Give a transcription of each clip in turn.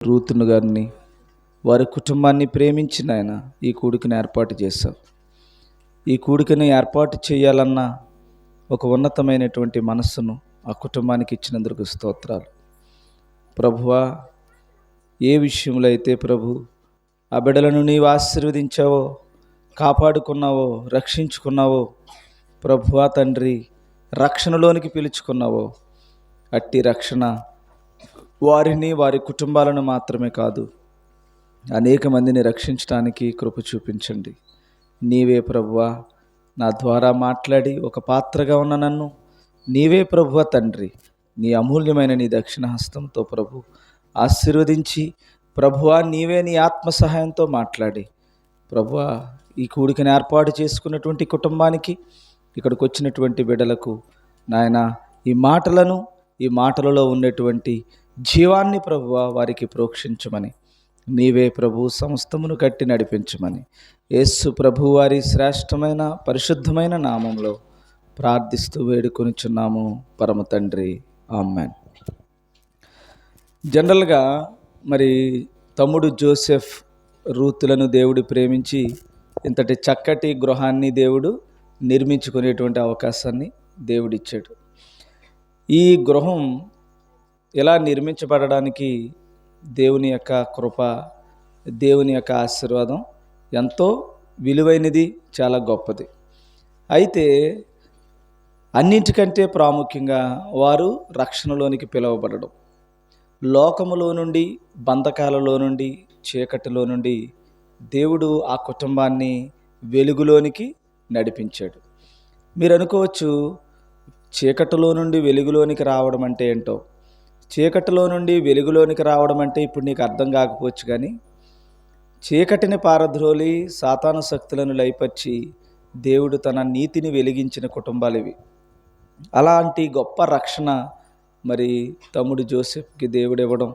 రూతును గారిని వారి కుటుంబాన్ని ప్రేమించిన ఆయన ఈ కూడికను ఏర్పాటు చేశావు. ఈ కూడికను ఏర్పాటు చేయాలన్న ఒక ఉన్నతమైనటువంటి మనస్సును ఆ కుటుంబానికి ఇచ్చినందుకు స్తోత్రాలు. ప్రభువా, ఏ విషయంలో అయితే ప్రభు ఆ బిడ్డలను నీవు ఆశీర్వదించావో, కాపాడుకున్నావో, రక్షించుకున్నావో, ప్రభువా తండ్రి రక్షణలోనికి పిలుచుకున్నావో, అట్టి రక్షణ వారిని వారి కుటుంబాలను మాత్రమే కాదు అనేక మందిని రక్షించడానికి కృప చూపించండి. నీవే ప్రభువా నా ద్వారా మాట్లాడి ఒక పాత్రగా ఉన్న నన్ను నీవే ప్రభువా తండ్రి నీ అమూల్యమైన నీ దక్షిణ హస్తంతో ప్రభు ఆశీర్వదించి, ప్రభువా నీవే నీ ఆత్మ సహాయంతో మాట్లాడి, ప్రభువా ఈ కూడికను ఏర్పాటు చేసుకున్నటువంటి కుటుంబానికి, ఇక్కడికి వచ్చినటువంటి బిడ్డలకు నాయన ఈ మాటలను, ఈ మాటలలో ఉన్నటువంటి జీవాన్ని ప్రభువా వారికి ప్రోక్షించమని, నీవే ప్రభు సమస్తమును కట్టి నడిపించమని యేసు ప్రభు వారి శ్రేష్టమైన పరిశుద్ధమైన నామంలో ప్రార్థిస్తూ వేడుకొనిచున్నాము పరమ తండ్రి, ఆమేన్. జనరల్గా మరి తమ్ముడు జోసెఫ్ రూతులను దేవుడు ప్రేమించి ఇంతటి చక్కటి గృహాన్ని దేవుడు నిర్మించుకునేటువంటి అవకాశాన్ని దేవుడిచ్చాడు. ఈ గృహం ఇలా నిర్మించబడడానికి దేవుని యొక్క కృప, దేవుని యొక్క ఆశీర్వాదం ఎంతో విలువైనది, చాలా గొప్పది. అయితే అన్నింటికంటే ప్రాముఖ్యంగా వారు రక్షణలోనికి పిలువబడడం, లోకములో నుండి, బంధకాలలో నుండి, చీకటిలో నుండి దేవుడు ఆ కుటుంబాన్ని వెలుగులోనికి నడిపించాడు. మీరు అనుకోవచ్చు, చీకటిలో నుండి వెలుగులోనికి రావడం అంటే ఏంటో. చీకటిలో నుండి వెలుగులోనికి రావడం అంటే ఇప్పుడు నీకు అర్థం కాకపోవచ్చు, కానీ చీకటిని పారద్రోలి సాతాను శక్తులను లయపరిచి దేవుడు తన నీతిని వెలిగించిన కుటుంబాలు ఇవి. అలాంటి గొప్ప రక్షణ మరి తమ్ముడు జోసెఫ్కి దేవుడు ఇవ్వడం,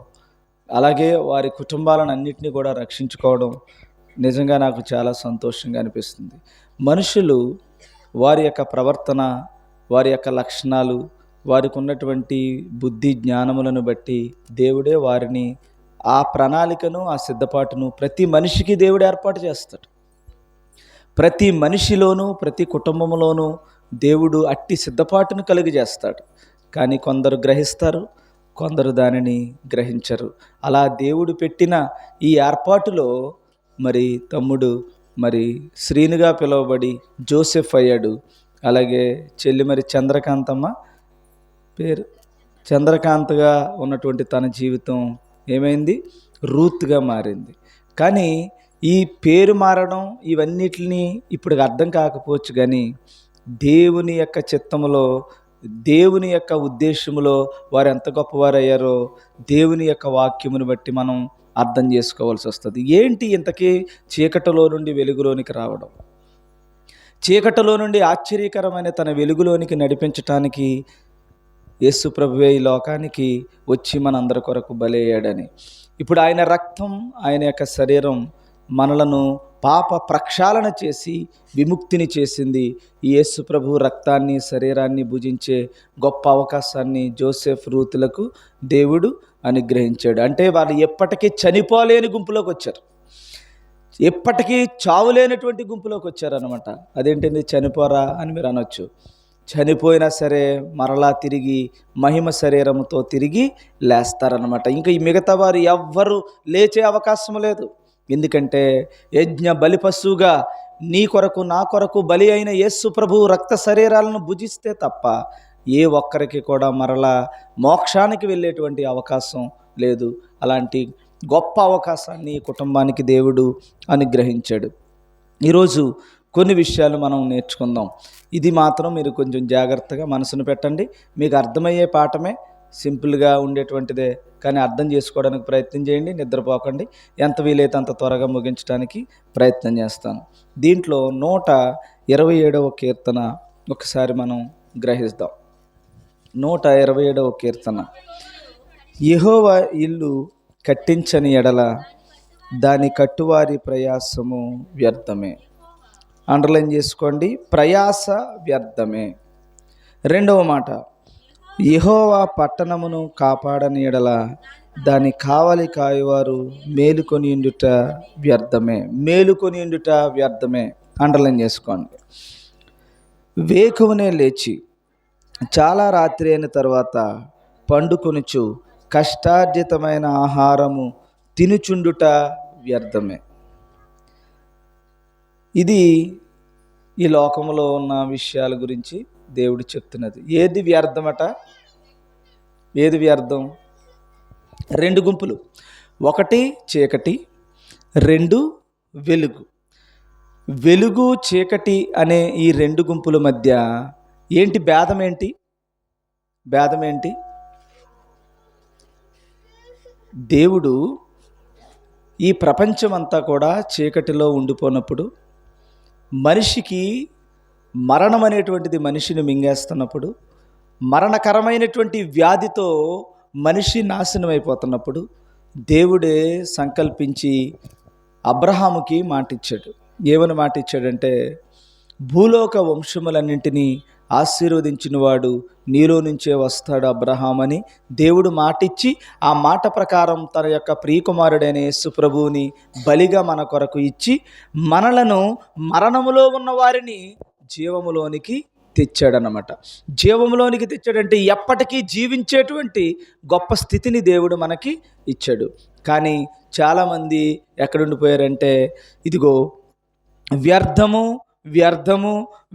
అలాగే వారి కుటుంబాలను అన్నింటినీ కూడా రక్షించుకోవడం నిజంగా నాకు చాలా సంతోషంగా అనిపిస్తుంది. మనుషులు వారి యొక్క ప్రవర్తన, వారి యొక్క లక్షణాలు, వారికి ఉన్నటువంటి బుద్ధి జ్ఞానములను బట్టి దేవుడే వారిని, ఆ ప్రణాళికను, ఆ సిద్ధపాటును ప్రతి మనిషికి దేవుడు ఏర్పాటు చేస్తాడు. ప్రతి మనిషిలోనూ, ప్రతి కుటుంబంలోనూ దేవుడు అట్టి సిద్ధపాటును కలుగజేస్తాడు. కానీ కొందరు గ్రహిస్తారు, కొందరు దానిని గ్రహించరు. అలా దేవుడు పెట్టిన ఈ ఏర్పాటులో మరి తమ్ముడు మరి శ్రీనుగా పిలువబడి జోసెఫ్ అయ్యాడు. అలాగే చెల్లి మరి చంద్రకాంతమ్మ, పేరు చంద్రకాంతగా ఉన్నటువంటి తన జీవితం ఏమైంది, రూత్గా మారింది. కానీ ఈ పేరు మారడం ఇవన్నిటిని ఇప్పుడు అర్థం కాకపోవచ్చు, కానీ దేవుని యొక్క చిత్తములో, దేవుని యొక్క ఉద్దేశములో వారు ఎంత గొప్పవారయ్యారో దేవుని యొక్క వాక్యమును బట్టి మనం అర్థం చేసుకోవాల్సి వస్తుంది. ఏంటి ఇంతకీ చీకటిలో నుండి వెలుగులోనికి రావడం, చీకటిలో నుండి ఆశ్చర్యకరమైన తన వెలుగులోనికి నడిపించటానికి యేసు ప్రభువే ఈ లోకానికి వచ్చి మనందరి కొరకు బలయ్యాడని. ఇప్పుడు ఆయన రక్తం, ఆయన యొక్క శరీరం మనలను పాప ప్రక్షాళన చేసి విముక్తిని చేసింది. ఈ యేసు ప్రభు రక్తాన్ని, శరీరాన్ని భుజించే గొప్ప అవకాశాన్ని జోసెఫ్ రూతులకు దేవుడు అనుగ్రహించాడు. అంటే వాళ్ళు ఎప్పటికీ చనిపోలేని గుంపులోకి వచ్చారు, ఎప్పటికీ చావులేనటువంటి గుంపులోకి వచ్చారనమాట. అదేంటిది, చనిపోరా అని మీరు అనొచ్చు. చనిపోయినా సరే మరలా తిరిగి మహిమ శరీరంతో తిరిగి లేస్తారనమాట. ఇంకా ఈ మిగతా వారు ఎవ్వరు లేచే అవకాశం లేదు. ఎందుకంటే యజ్ఞ బలి పశువుగా నీ కొరకు, నా కొరకు బలి అయిన యేసు ప్రభు రక్త శరీరాలను భుజిస్తే తప్ప ఏ ఒక్కరికి కూడా మరలా మోక్షానికి వెళ్ళేటువంటి అవకాశం లేదు. అలాంటి గొప్ప అవకాశాన్ని ఈ కుటుంబానికి దేవుడు అనుగ్రహించాడు. ఈరోజు కొన్ని విషయాలు మనం నేర్చుకుందాం. ఇది మాత్రం మీరు కొంచెం జాగ్రత్తగా మనసును పెట్టండి. మీకు అర్థమయ్యే పాఠమే, సింపుల్గా ఉండేటువంటిదే, కానీ అర్థం చేసుకోవడానికి ప్రయత్నం చేయండి. నిద్రపోకండి. ఎంత వీలైతే అంత త్వరగా ముగించడానికి ప్రయత్నం చేస్తాను. దీంట్లో 127వ కీర్తన ఒకసారి మనం గ్రహిస్తాం. 127వ కీర్తన. యెహోవా ఇల్లు కట్టించని ఎడల దాని కట్టువారి ప్రయాసము వ్యర్థమే. అండర్లైన్ చేసుకోండి, ప్రయాస వ్యర్థమే. రెండవ మాట, యెహోవా పట్టణమును కాపాడని ఎడల దాని కావలి కాయవారు మేలుకొని ఉండుట వ్యర్థమే. మేలుకొని ఉండుట వ్యర్థమే. అండర్లైన్ చేసుకోండి. వేకువనే లేచి చాలా రాత్రి అయిన తర్వాత పండుకొనుచు కష్టార్జితమైన ఆహారము తినుచుండుట వ్యర్థమే. ఇది ఈ లోకంలో ఉన్న విషయాల గురించి దేవుడు చెప్తున్నది. ఏది వ్యర్థమట? ఏది వ్యర్థం? రెండు గుంపులు. ఒకటి చీకటి, రెండు వెలుగు. వెలుగు చీకటి అనే ఈ రెండు గుంపుల మధ్య ఏంటి భేదం? ఏంటి భేదం? ఏంటి? దేవుడు ఈ ప్రపంచం అంతా కూడా చీకటిలో ఉండిపోయినప్పుడు, మనిషికి మరణం అనేటువంటిది మనిషిని మింగేస్తున్నప్పుడు, మరణకరమైనటువంటి వ్యాధితో మనిషి నాశనం అయిపోతున్నప్పుడు దేవుడే సంకల్పించి అబ్రహాముకి మాట ఇచ్చాడు. ఏమని మాట ఇచ్చాడంటే, భూలోక వంశములన్నింటినీ ఆశీర్వదించిన వాడు నీలో నుంచే వస్తాడు అబ్రహాం అని దేవుడు మాటిచ్చి, ఆ మాట ప్రకారం తన యొక్క ప్రియకుమారుడైన యేసు ప్రభువుని బలిగా మన కొరకు ఇచ్చి, మనలను మరణములో ఉన్న వారిని జీవములోనికి తెచ్చాడనమాట. జీవములోనికి తెచ్చాడంటే ఎప్పటికీ జీవించేటువంటి గొప్ప స్థితిని దేవుడు మనకి ఇచ్చాడు. కానీ చాలామంది ఎక్కడుండిపోయారంటే, ఇదిగో వ్యర్థము వ్యర్థము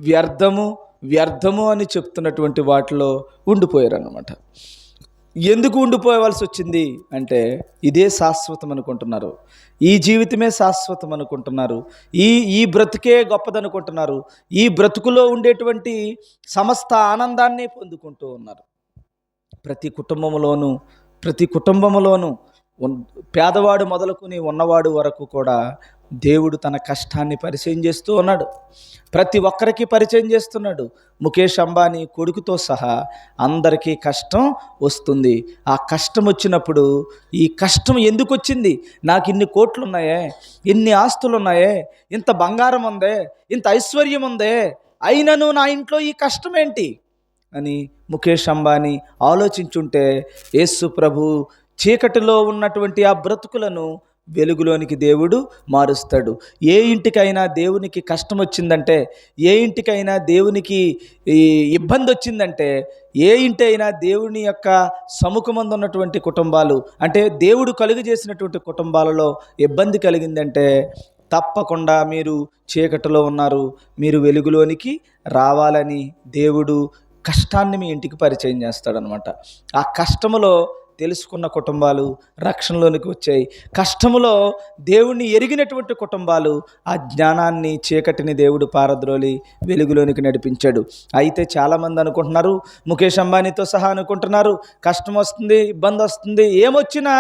వ్యర్థము వ్యర్థము అని చెప్తున్నటువంటి వాటిలో ఉండిపోయారు అన్నమాట. ఎందుకు ఉండిపోవలసి వచ్చింది అంటే, ఇదే శాశ్వతం అనుకుంటున్నారు, ఈ జీవితమే శాశ్వతం అనుకుంటున్నారు, ఈ బ్రతుకే గొప్పదనుకుంటున్నారు, ఈ బ్రతుకులో ఉండేటువంటి సమస్త ఆనందాన్ని పొందుకుంటూ ఉన్నారు. ప్రతి కుటుంబంలోనూ పేదవాడు మొదలుకొని ఉన్నవాడు వరకు కూడా దేవుడు తన కష్టాన్ని పరిచయం చేస్తూ ఉన్నాడు. ప్రతి ఒక్కరికి పరిచయం చేస్తున్నాడు. ముఖేష్ అంబానీ కొడుకుతో సహా అందరికీ కష్టం వస్తుంది. ఆ కష్టం వచ్చినప్పుడు, ఈ కష్టం ఎందుకు వచ్చింది? నాకు ఇన్ని కోట్లు ఉన్నాయే, ఇన్ని ఆస్తులు ఉన్నాయే, ఇంత బంగారం ఉందే, ఇంత ఐశ్వర్యం ఉందే, అయినను నా ఇంట్లో ఈ కష్టం ఏంటి అని ముఖేష్ అంబానీ ఆలోచించుంటే, యేసు ప్రభు చీకటిలో ఉన్నటువంటి ఆ బ్రతుకులను వెలుగులోనికి దేవుడు మారుస్తాడు. ఏ ఇంటికైనా దేవునికి కష్టం వచ్చిందంటే, ఏ ఇంటికైనా దేవునికి ఇబ్బంది వచ్చిందంటే, ఏ ఇంటి అయినా దేవుని యొక్క సముఖమందు ఉన్నటువంటి కుటుంబాలు, అంటే దేవుడు కలుగు చేసినటువంటి కుటుంబాలలో ఇబ్బంది కలిగిందంటే, తప్పకుండా మీరు చీకటిలో ఉన్నారు, మీరు వెలుగులోనికి రావాలని దేవుడు కష్టాన్ని మీ ఇంటికి పరిచయం చేస్తాడనమాట. ఆ కష్టములో తెలుసుకున్న కుటుంబాలు రక్షణలోనికి వచ్చాయి. కష్టములో దేవుణ్ణి ఎరిగినటువంటి కుటుంబాలు ఆ జ్ఞానాన్ని, చీకటిని దేవుడు పారద్రోలి వెలుగులోనికి నడిపించాడు. అయితే చాలామంది అనుకుంటున్నారు, ముఖేష్ అంబానీతో సహా అనుకుంటున్నారు, కష్టం వస్తుంది, ఇబ్బంది వస్తుంది, ఏమొచ్చినా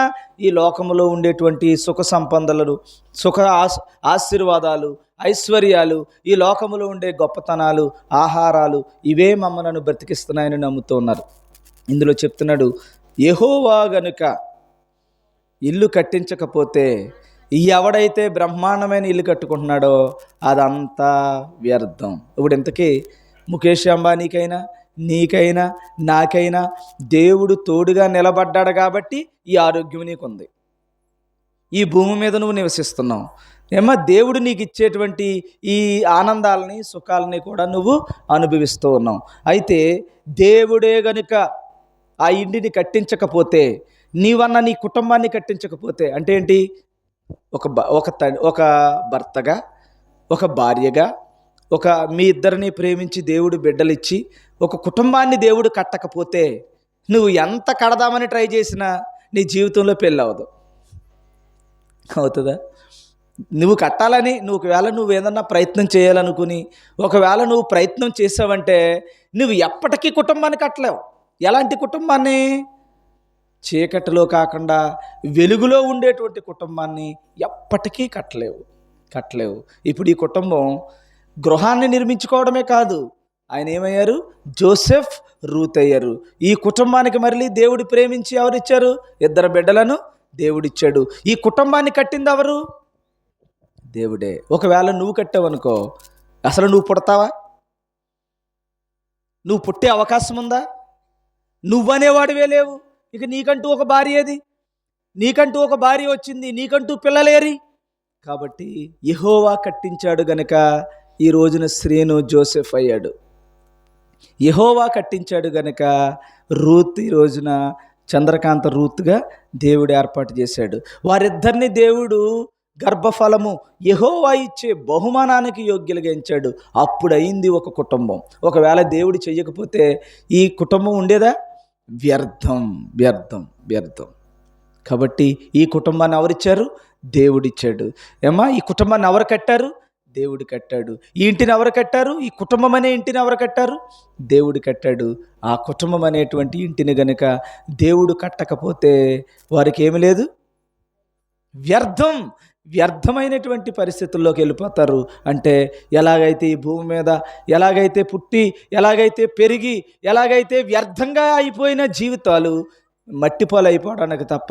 ఈ లోకములో ఉండేటువంటి సుఖ సంపదలు, ఆశీర్వాదాలు, ఐశ్వర్యాలు, ఈ లోకములో ఉండే గొప్పతనాలు, ఆహారాలు, ఇవే మమ్మలను బ్రతికిస్తున్నాయని నమ్ముతూ ఉన్నారు. ఇందులో చెప్తున్నాడు, యెహోవా గనుక ఇల్లు కట్టించకపోతే, ఎవడైతే బ్రహ్మాండమైన ఇల్లు కట్టుకుంటున్నాడో అదంతా వ్యర్థం. ఇప్పుడు ఇంతకీ ముఖేష్ అంబానీకైనా, నీకైనా, నాకైనా దేవుడు తోడుగా నిలబడ్డాడు కాబట్టి ఈ ఆరోగ్యం నీకుంది, ఈ భూమి మీద నువ్వు నివసిస్తున్నావు. దేవుడు నీకు ఇచ్చేటువంటి ఈ ఆనందాలని, సుఖాలని కూడా నువ్వు అనుభవిస్తూ ఉన్నావు. అయితే దేవుడే గనుక ఆ ఇంటిని కట్టించకపోతే, నీవన్న నీ కుటుంబాన్ని కట్టించకపోతే, అంటే ఏంటి? ఒక భర్తగా, ఒక భార్యగా, మీ ఇద్దరిని ప్రేమించి దేవుడు బిడ్డలిచ్చి ఒక కుటుంబాన్ని దేవుడు కట్టకపోతే, నువ్వు ఎంత కడదామని ట్రై చేసినా నీ జీవితంలో పెళ్ళి అవ్వదు. అవుతుందా? నువ్వు కట్టాలని ఒకవేళ నువ్వు ఏదన్నా ప్రయత్నం చేయాలనుకుని, ఒకవేళ నువ్వు ప్రయత్నం చేసావంటే నువ్వు ఎప్పటికీ కుటుంబాన్ని కట్టలేవు. ఎలాంటి కుటుంబాన్ని? చీకటిలో కాకుండా వెలుగులో ఉండేటువంటి కుటుంబాన్ని ఎప్పటికీ కట్టలేవు. ఇప్పుడు ఈ కుటుంబం గృహాన్ని నిర్మించుకోవడమే కాదు, ఆయన ఏమయ్యారు? జోసెఫ్, రూత్ అయ్యారు. ఈ కుటుంబానికి మళ్ళీ దేవుడు ప్రేమించి ఎవరిచ్చారు? 2 బిడ్డలను దేవుడిచ్చాడు. ఈ కుటుంబాన్ని కట్టింది ఎవరు? దేవుడే. ఒకవేళ నువ్వు కట్టావనుకో, అసలు నువ్వు పుడతావా? నువ్వు పుట్టే అవకాశం ఉందా? నువ్వనేవాడివే లేవు. ఇక నీకంటూ ఒక భార్య ఏది? నీకంటూ ఒక భార్య వచ్చింది, నీకంటూ పిల్లలేరి. కాబట్టి యెహోవా కట్టించాడు గనుక ఈ రోజున శ్రీను జోసెఫ్ అయ్యాడు. యెహోవా కట్టించాడు గనుక రూత్ ఈ రోజున చంద్రకాంత రూత్గా దేవుడు ఏర్పాటు చేశాడు. వారిద్దరిని దేవుడు గర్భఫలము యెహోవా ఇచ్చే బహుమానానికి యోగ్యులుగా ఎంచాడు. అప్పుడు అయింది ఒక కుటుంబం. ఒకవేళ దేవుడు చెయ్యకపోతే ఈ కుటుంబం ఉండేదా? వ్యర్థం, వ్యర్థం, వ్యర్థం. కాబట్టి ఈ కుటుంబాన్ని ఎవరిచ్చారు? దేవుడిచ్చాడు. ఏమ్మా, ఈ కుటుంబాన్ని ఎవరు కట్టారు? దేవుడు కట్టాడు. ఈ ఇంటిని ఎవరు కట్టారు? ఈ కుటుంబం అనే ఇంటిని ఎవరు కట్టారు? దేవుడు కట్టాడు. ఆ కుటుంబం అనేటువంటి ఇంటిని గనుక దేవుడు కట్టకపోతే వారికి ఏమి లేదు, వ్యర్థం. వ్యర్థమైనటువంటి పరిస్థితుల్లోకి వెళ్ళిపోతారు. అంటే ఎలాగైతే ఈ భూమి మీద ఎలాగైతే పుట్టి, ఎలాగైతే పెరిగి, ఎలాగైతే వ్యర్థంగా అయిపోయిన జీవితాలు మట్టిపాలు అయిపోవడానికి తప్ప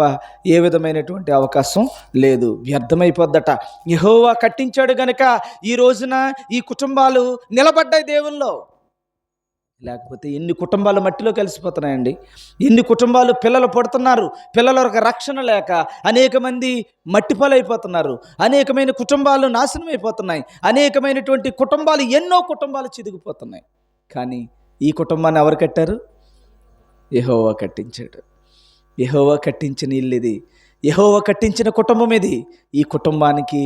ఏ విధమైనటువంటి అవకాశం లేదు. వ్యర్థమైపోద్దట. యెహోవా కట్టించాడు గనుక ఈ రోజున ఈ కుటుంబాలు నిలబడ్డాయి దేవుల్లో. లేకపోతే ఎన్ని కుటుంబాలు మట్టిలో కలిసిపోతున్నాయండి. ఎన్ని కుటుంబాలు పిల్లలు పుడుతున్నారు, పిల్లలకు రక్షణ లేక అనేక మంది మట్టిపాలైపోతున్నారు. అనేకమైన కుటుంబాలు నాశనం అయిపోతున్నాయి. అనేకమైనటువంటి కుటుంబాలు, ఎన్నో కుటుంబాలు చిదిగిపోతున్నాయి. కానీ ఈ కుటుంబాన్ని ఎవరు కట్టారు? యెహోవా కట్టించాడు. యెహోవా కట్టించిన ఇల్లు ఇది. యెహోవా కట్టించిన కుటుంబం ఇది. ఈ కుటుంబానికి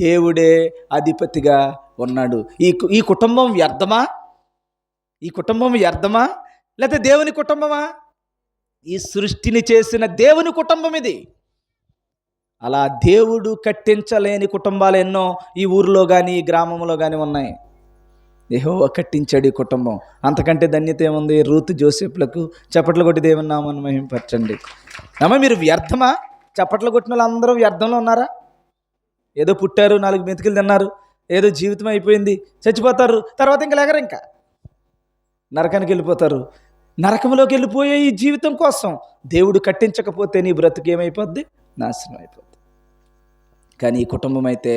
దేవుడే అధిపతిగా ఉన్నాడు. ఈ కుటుంబం వ్యర్థమా? ఈ కుటుంబం వ్యర్థమా? లేకపోతే దేవుని కుటుంబమా? ఈ సృష్టిని చేసిన దేవుని కుటుంబం ఇది. అలా దేవుడు కట్టించలేని కుటుంబాలు ఎన్నో ఈ ఊరిలో కానీ ఈ గ్రామంలో కానీ ఉన్నాయి. యెహోవా కట్టించాడు ఈ కుటుంబం. అంతకంటే ధన్యత ఏముంది? రూతు జోసెఫ్లకు చప్పట్లు కొట్టి దేవుని నామాన్ని మహిమపరచండి. అమ్మ, మీరు వ్యర్థమా? చప్పట్లు కొట్టిన వాళ్ళు అందరూ వ్యర్థంలో ఉన్నారా? ఏదో పుట్టారు, 4 మెతుకులు తిన్నారు, ఏదో జీవితం అయిపోయింది, చచ్చిపోతారు, తర్వాత ఇంకా లేగరు, ఇంకా నరకానికి వెళ్ళిపోతారు. నరకంలోకి వెళ్ళిపోయే ఈ జీవితం కోసం దేవుడు కట్టించకపోతే నీ బ్రతుకు ఏమైపోద్ది? నాశనం అయిపోద్ది. కానీ ఈ కుటుంబం అయితే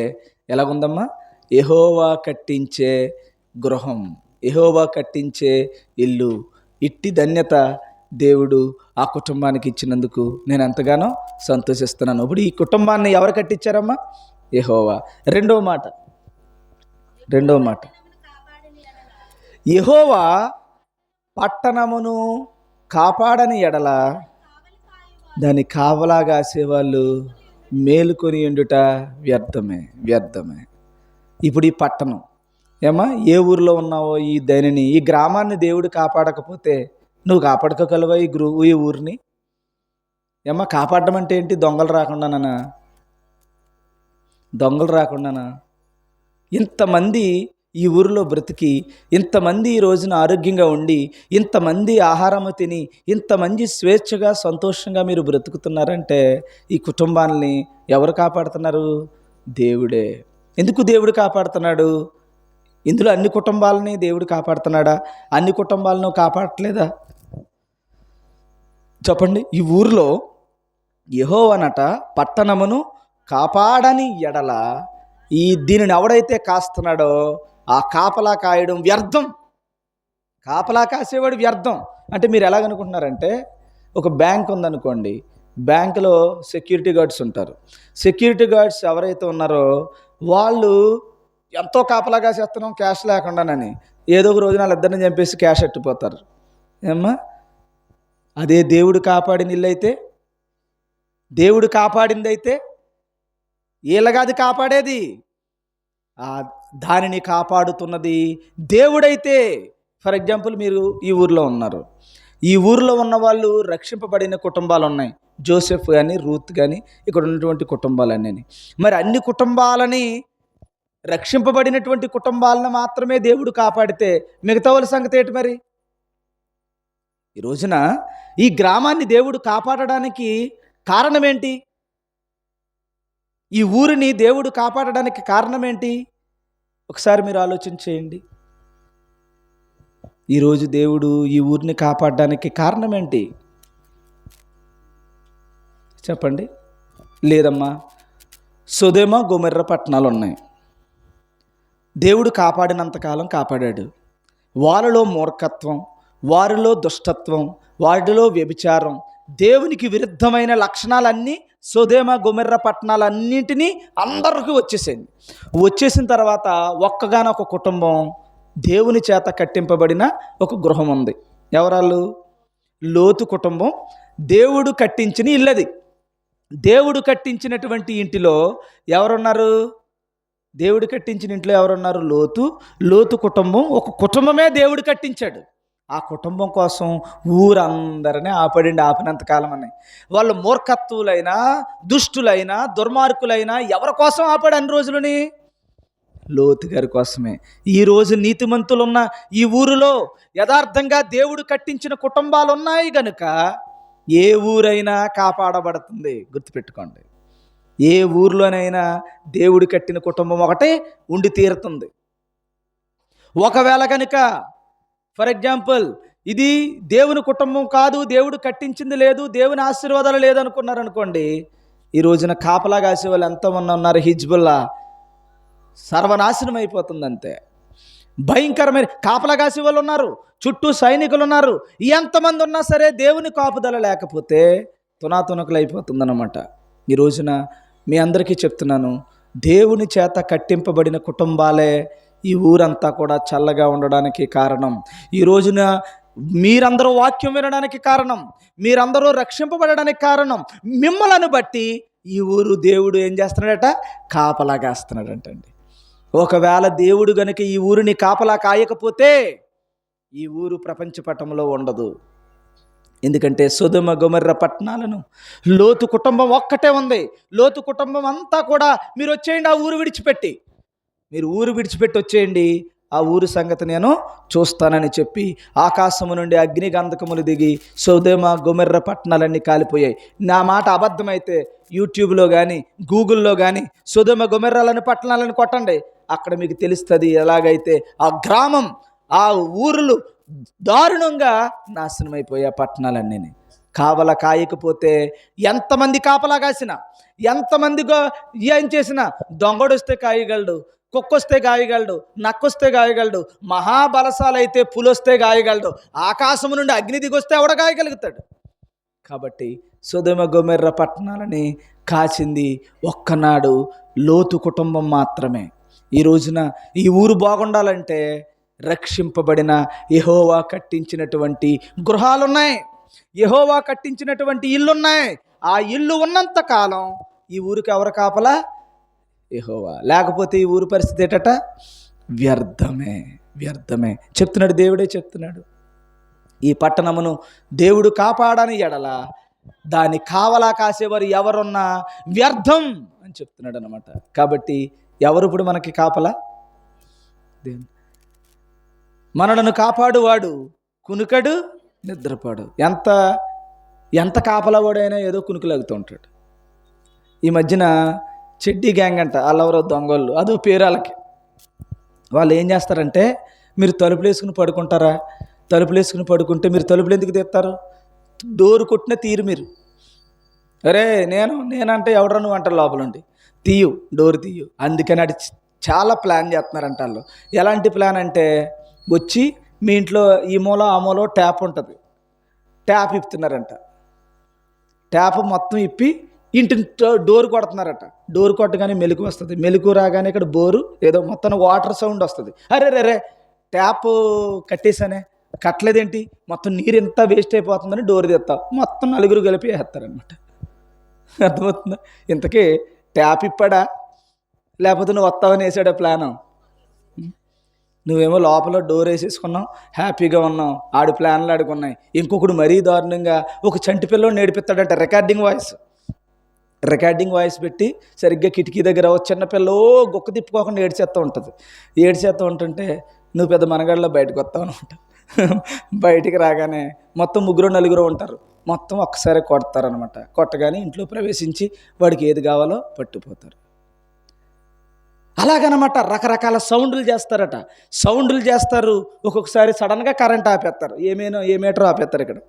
ఎలాగుందమ్మా? యెహోవా కట్టించే గృహం, యెహోవా కట్టించే ఇల్లు. ఇట్టి ధన్యత దేవుడు ఆ కుటుంబానికి ఇచ్చినందుకు నేను ఎంతగానో సంతోషిస్తున్నాను. ఇప్పుడు ఈ కుటుంబాన్ని ఎవరు కట్టించారమ్మా? యెహోవా. రెండవ మాట, యెహోవా పట్టణమును కాపాడని ఎడల దాన్ని కావలా కాసేవాళ్ళు మేలుకొని ఉండుట వ్యర్థమే, వ్యర్థమే. ఇప్పుడు ఈ పట్టణం ఏమా, ఏ ఊరిలో ఉన్నావో ఈ దానిని, ఈ గ్రామాన్ని దేవుడు కాపాడకపోతే నువ్వు కాపాడుకోగలవా ఈ ఊరిని? ఏమా, కాపాడడం అంటే ఏంటి? దొంగలు రాకుండానా? దొంగలు రాకుండానా? ఇంతమంది ఈ ఊరిలో బ్రతికి, ఇంతమంది ఈ రోజున ఆరోగ్యంగా ఉండి, ఇంతమంది ఆహారము తిని, ఇంతమంది స్వేచ్ఛగా సంతోషంగా మీరు బ్రతుకుతున్నారంటే ఈ కుటుంబాన్ని ఎవరు కాపాడుతున్నారు? దేవుడే. ఎందుకు దేవుడు కాపాడుతున్నాడు? ఇందులో అన్ని కుటుంబాలని దేవుడు కాపాడుతున్నాడా? అన్ని కుటుంబాలను కాపాడట్లేదా? చెప్పండి. ఈ ఊరిలో యెహోవానట పట్టణమును కాపాడని ఎడల, దీనిని ఎవడైతే కాస్తున్నాడో ఆ కాపలా కాయడం వ్యర్థం. కాపలా కాసేవాడు వ్యర్థం. అంటే మీరు ఎలాగనుకుంటున్నారంటే, ఒక బ్యాంక్ ఉందనుకోండి, బ్యాంకులో సెక్యూరిటీ గార్డ్స్ ఉంటారు. సెక్యూరిటీ గార్డ్స్ ఎవరైతే ఉన్నారో వాళ్ళు ఎంతో కాపలా కాసేస్తున్నాం క్యాష్ లేకుండానని, ఏదో ఒక రోజున వాళ్ళిద్దరిని చంపేసి క్యాష్ ఎట్టిపోతారు. ఏమ్మా, అదే దేవుడు కాపాడిన ఇల్లు అయితే, దేవుడు కాపాడిందైతే వీళ్ళగాది కాపాడేది, దానిని కాపాడుతున్నది దేవుడైతే. ఫర్ ఎగ్జాంపుల్, మీరు ఈ ఊరిలో ఉన్నారు. ఈ ఊరిలో ఉన్న వాళ్ళు రక్షింపబడిన కుటుంబాలు ఉన్నాయి. జోసెఫ్ కానీ, రూత్ కానీ, ఇక్కడ ఉన్నటువంటి కుటుంబాలన్నీ. మరి అన్ని కుటుంబాలని, రక్షింపబడినటువంటి కుటుంబాలను మాత్రమే దేవుడు కాపాడితే మిగతా వాళ్ళ సంగతి ఏంటి? మరి ఈ రోజున ఈ గ్రామాన్ని దేవుడు కాపాడడానికి కారణం ఏంటి? ఈ ఊరిని దేవుడు కాపాడడానికి కారణం ఏంటి? ఒకసారి మీరు ఆలోచన చేయండి. ఈరోజు దేవుడు ఈ ఊరిని కాపాడడానికి కారణం ఏంటి? చెప్పండి. లేదమ్మా, సొదొమ గొమొర్రా పట్టణాలు ఉన్నాయి. దేవుడు కాపాడినంతకాలం కాపాడాడు. వారిలో మూర్ఖత్వం, వారిలో దుష్టత్వం, వారిలో వ్యభిచారం, దేవునికి విరుద్ధమైన లక్షణాలన్నీ సొదొమ గొమొర్రా పట్టణాలన్నింటినీ అందరికీ వచ్చేసిన తర్వాత ఒక్కగానొక కుటుంబం దేవుని చేత కట్టింపబడిన ఒక గృహం ఉంది. ఎవరాళ్ళు? లోతు కుటుంబం. దేవుడు కట్టించిన ఇల్లది. దేవుడు కట్టించినటువంటి ఇంటిలో ఎవరున్నారు? దేవుడు కట్టించిన ఇంట్లో ఎవరున్నారు? లోతు కుటుంబం. ఒక కుటుంబమే దేవుడు కట్టించాడు. ఆ కుటుంబం కోసం ఊరందరినీ ఆపినంతకాలం అని. వాళ్ళు మూర్ఖత్వులైనా, దుష్టులైనా, దుర్మార్గులైనా ఎవరి కోసం ఆపాడు అన్ని రోజులని? లోతు గారి కోసమే. ఈరోజు నీతిమంతులున్న ఈ ఊరిలో యథార్థంగా దేవుడు కట్టించిన కుటుంబాలు ఉన్నాయి గనుక ఏ ఊరైనా కాపాడబడుతుంది. గుర్తుపెట్టుకోండి, ఏ ఊర్లోనైనా దేవుడు కట్టిన కుటుంబం ఒకటే ఉండి తీరుతుంది. ఒకవేళ కనుక ఫర్ ఎగ్జాంపుల్ ఇది దేవుని కుటుంబం కాదు, దేవుడు కట్టించింది లేదు, దేవుని ఆశీర్వాదాలు లేదనుకున్నారనుకోండి, ఈ రోజున కాపలా కాసే వాళ్ళు ఎంతమంది ఉన్నారు? హిజ్బుల్లా సర్వనాశనం అయిపోతుంది అంతే. భయంకరమైన కాపలా కాసే వాళ్ళు ఉన్నారు, చుట్టూ సైనికులు ఉన్నారు. ఎంతమంది ఉన్నా సరే దేవుని కాపుదల లేకపోతే తునాతునకలు అయిపోతుందన్నమాట. ఈ రోజున మీ అందరికీ చెప్తున్నాను, దేవుని చేత కట్టింపబడిన కుటుంబాలే ఈ ఊరంతా కూడా చల్లగా ఉండడానికి కారణం. ఈ రోజున మీరందరూ వాక్యం వినడానికి కారణం, మీరందరూ రక్షింపబడడానికి కారణం మిమ్మలను బట్టి ఈ ఊరు దేవుడు ఏం చేస్తున్నాడట? కాపలా కాస్తున్నాడంటండి. ఒకవేళ దేవుడు గనుక ఈ ఊరిని కాపలా కాయకపోతే ఈ ఊరు ప్రపంచ పటంలో ఉండదు. ఎందుకంటే సొదొమ గొమొర్రా పట్టణాలను లోతు కుటుంబం ఒక్కటే ఉంది. లోతు కుటుంబం అంతా కూడా మీరు వచ్చేయండి, ఆ ఊరు విడిచిపెట్టి వచ్చేయండి, ఆ ఊరు సంగతి నేను చూస్తానని చెప్పి ఆకాశము నుండి అగ్ని గంధకములు దిగి సొదొమ గొమొర్రా పట్టణాలన్నీ కాలిపోయాయి. నా మాట అబద్ధమైతే యూట్యూబ్లో కానీ గూగుల్లో కానీ సొదొమ గొమొర్రాలని పట్టణాలను కొట్టండి, అక్కడ మీకు తెలుస్తుంది ఎలాగైతే ఆ గ్రామం, ఆ ఊరులు దారుణంగా నాశనం అయిపోయా పట్టణాలన్నీ. కావల కాయకపోతే ఎంతమంది కాపలా కాసినా, ఎంతమందిగా ఏం చేసినా, దొంగడొస్తే కాయగలడు, కుక్కొస్తే గాయగలడు, నక్కొస్తే గాయగలడు, మహాబలశాలైతే పులొస్తే గాయగలడు, ఆకాశం నుండి అగ్ని దిగొస్తే ఎవడ గాయగలుగుతాడు? కాబట్టి సొదొమ గొమొర్రా పట్టణాలని కాచింది ఒక్కనాడు లోతు కుటుంబం మాత్రమే. ఈ రోజున ఈ ఊరు బాగుండాలంటే రక్షింపబడిన యెహోవా కట్టించినటువంటి గృహాలున్నాయి, యెహోవా కట్టించినటువంటి ఇల్లున్నాయి. ఆ ఇల్లు ఉన్నంత కాలం ఈ ఊరికి ఎవరు కాపలా? యెహోవా. లేకపోతే ఈ ఊరు పరిస్థితి ఏటట? వ్యర్థమే చెప్తున్నాడు, దేవుడే చెప్తున్నాడు. ఈ పట్టణమును దేవుడు కాపాడని ఎడల దాన్ని కావలా కాసేవారు ఎవరున్నా వ్యర్థం అని చెప్తున్నాడు అన్నమాట. కాబట్టి ఎవరు ఇప్పుడు మనకి కాపలా? దేవుడు. మనలను కాపాడువాడు కునుకడు నిద్రపాడు. ఎంత కాపలవాడైనా ఏదో కునుకులాగుతూ ఉంటాడు. ఈ మధ్యన చెడ్డీ గ్యాంగ్ అంట, వాళ్ళెవరో దొంగోళ్ళు, అదో పేరు వాళ్ళకి. వాళ్ళు ఏం చేస్తారంటే, మీరు తలుపులు వేసుకుని పడుకుంటారా? తలుపులు వేసుకుని పడుకుంటే మీరు తలుపులు ఎందుకు తీస్తారు? డోరు కొట్టిన తీరు మీరు. అరే నేనంటే ఎవడరా నువ్వు అంటారు లోపల నుండి, డోరు తీయు. అందుకని అది చాలా ప్లాన్ చేస్తున్నారంట వాళ్ళు. ఎలాంటి ప్లాన్ అంటే, వచ్చి మీ ఇంట్లో ఈ మూల ఆ మూల ట్యాప్ ఉంటుంది, ట్యాప్ ఇప్పుతున్నారంట. ట్యాప్ మొత్తం ఇప్పి ఇంటి డోర్ కొడుతున్నారట. డోర్ కొట్టగానే మెలకు వస్తుంది, మెలకు రాగానే ఇక్కడ బోరు ఏదో మొత్తం వాటర్ సౌండ్ వస్తుంది. అరే ట్యాప్ కట్టేసానే, కట్టలేదేంటి, మొత్తం నీరు ఎంత వేస్ట్ అయిపోతుందని డోర్ తెస్తావు, మొత్తం నలుగురు కలిపి వేస్తారనమాట. అర్థమవుతుందా? ఇంతకీ ట్యాప్ ఇప్పాడా లేకపోతే నువ్వు వస్తావని వేసాడా ప్లాను? నువ్వేమో లోపల డోర్ వేసేసుకున్నావు, హ్యాపీగా ఉన్నావు, ఆడి ప్లాన్లు ఆడుకున్నాయి. ఇంకొకడు మరీ దారుణంగా ఒక చంటి పిల్లని నేర్పిస్తాడంట. రికార్డింగ్ వాయిస్ పెట్టి సరిగ్గా కిటికీ దగ్గర చిన్న పిల్ల గొక్క తిప్పుకోకుండా ఏడ్చేస్తూ ఉంటుంటే నువ్వు పెద్ద మనగాడిలో బయటకు వస్తావు అనమాట. బయటికి రాగానే మొత్తం 3-4 ఉంటారు, మొత్తం ఒక్కసారి కొడతారనమాట. కొట్టగానే ఇంట్లో ప్రవేశించి వాడికి ఏది కావాలో పట్టుపోతారు. అలాగనమాట రకరకాల సౌండ్లు చేస్తారు. ఒక్కొక్కసారి సడన్గా కరెంట్ ఆపేస్తారు, ఏమేటో ఆపేస్తారు. ఇక్కడ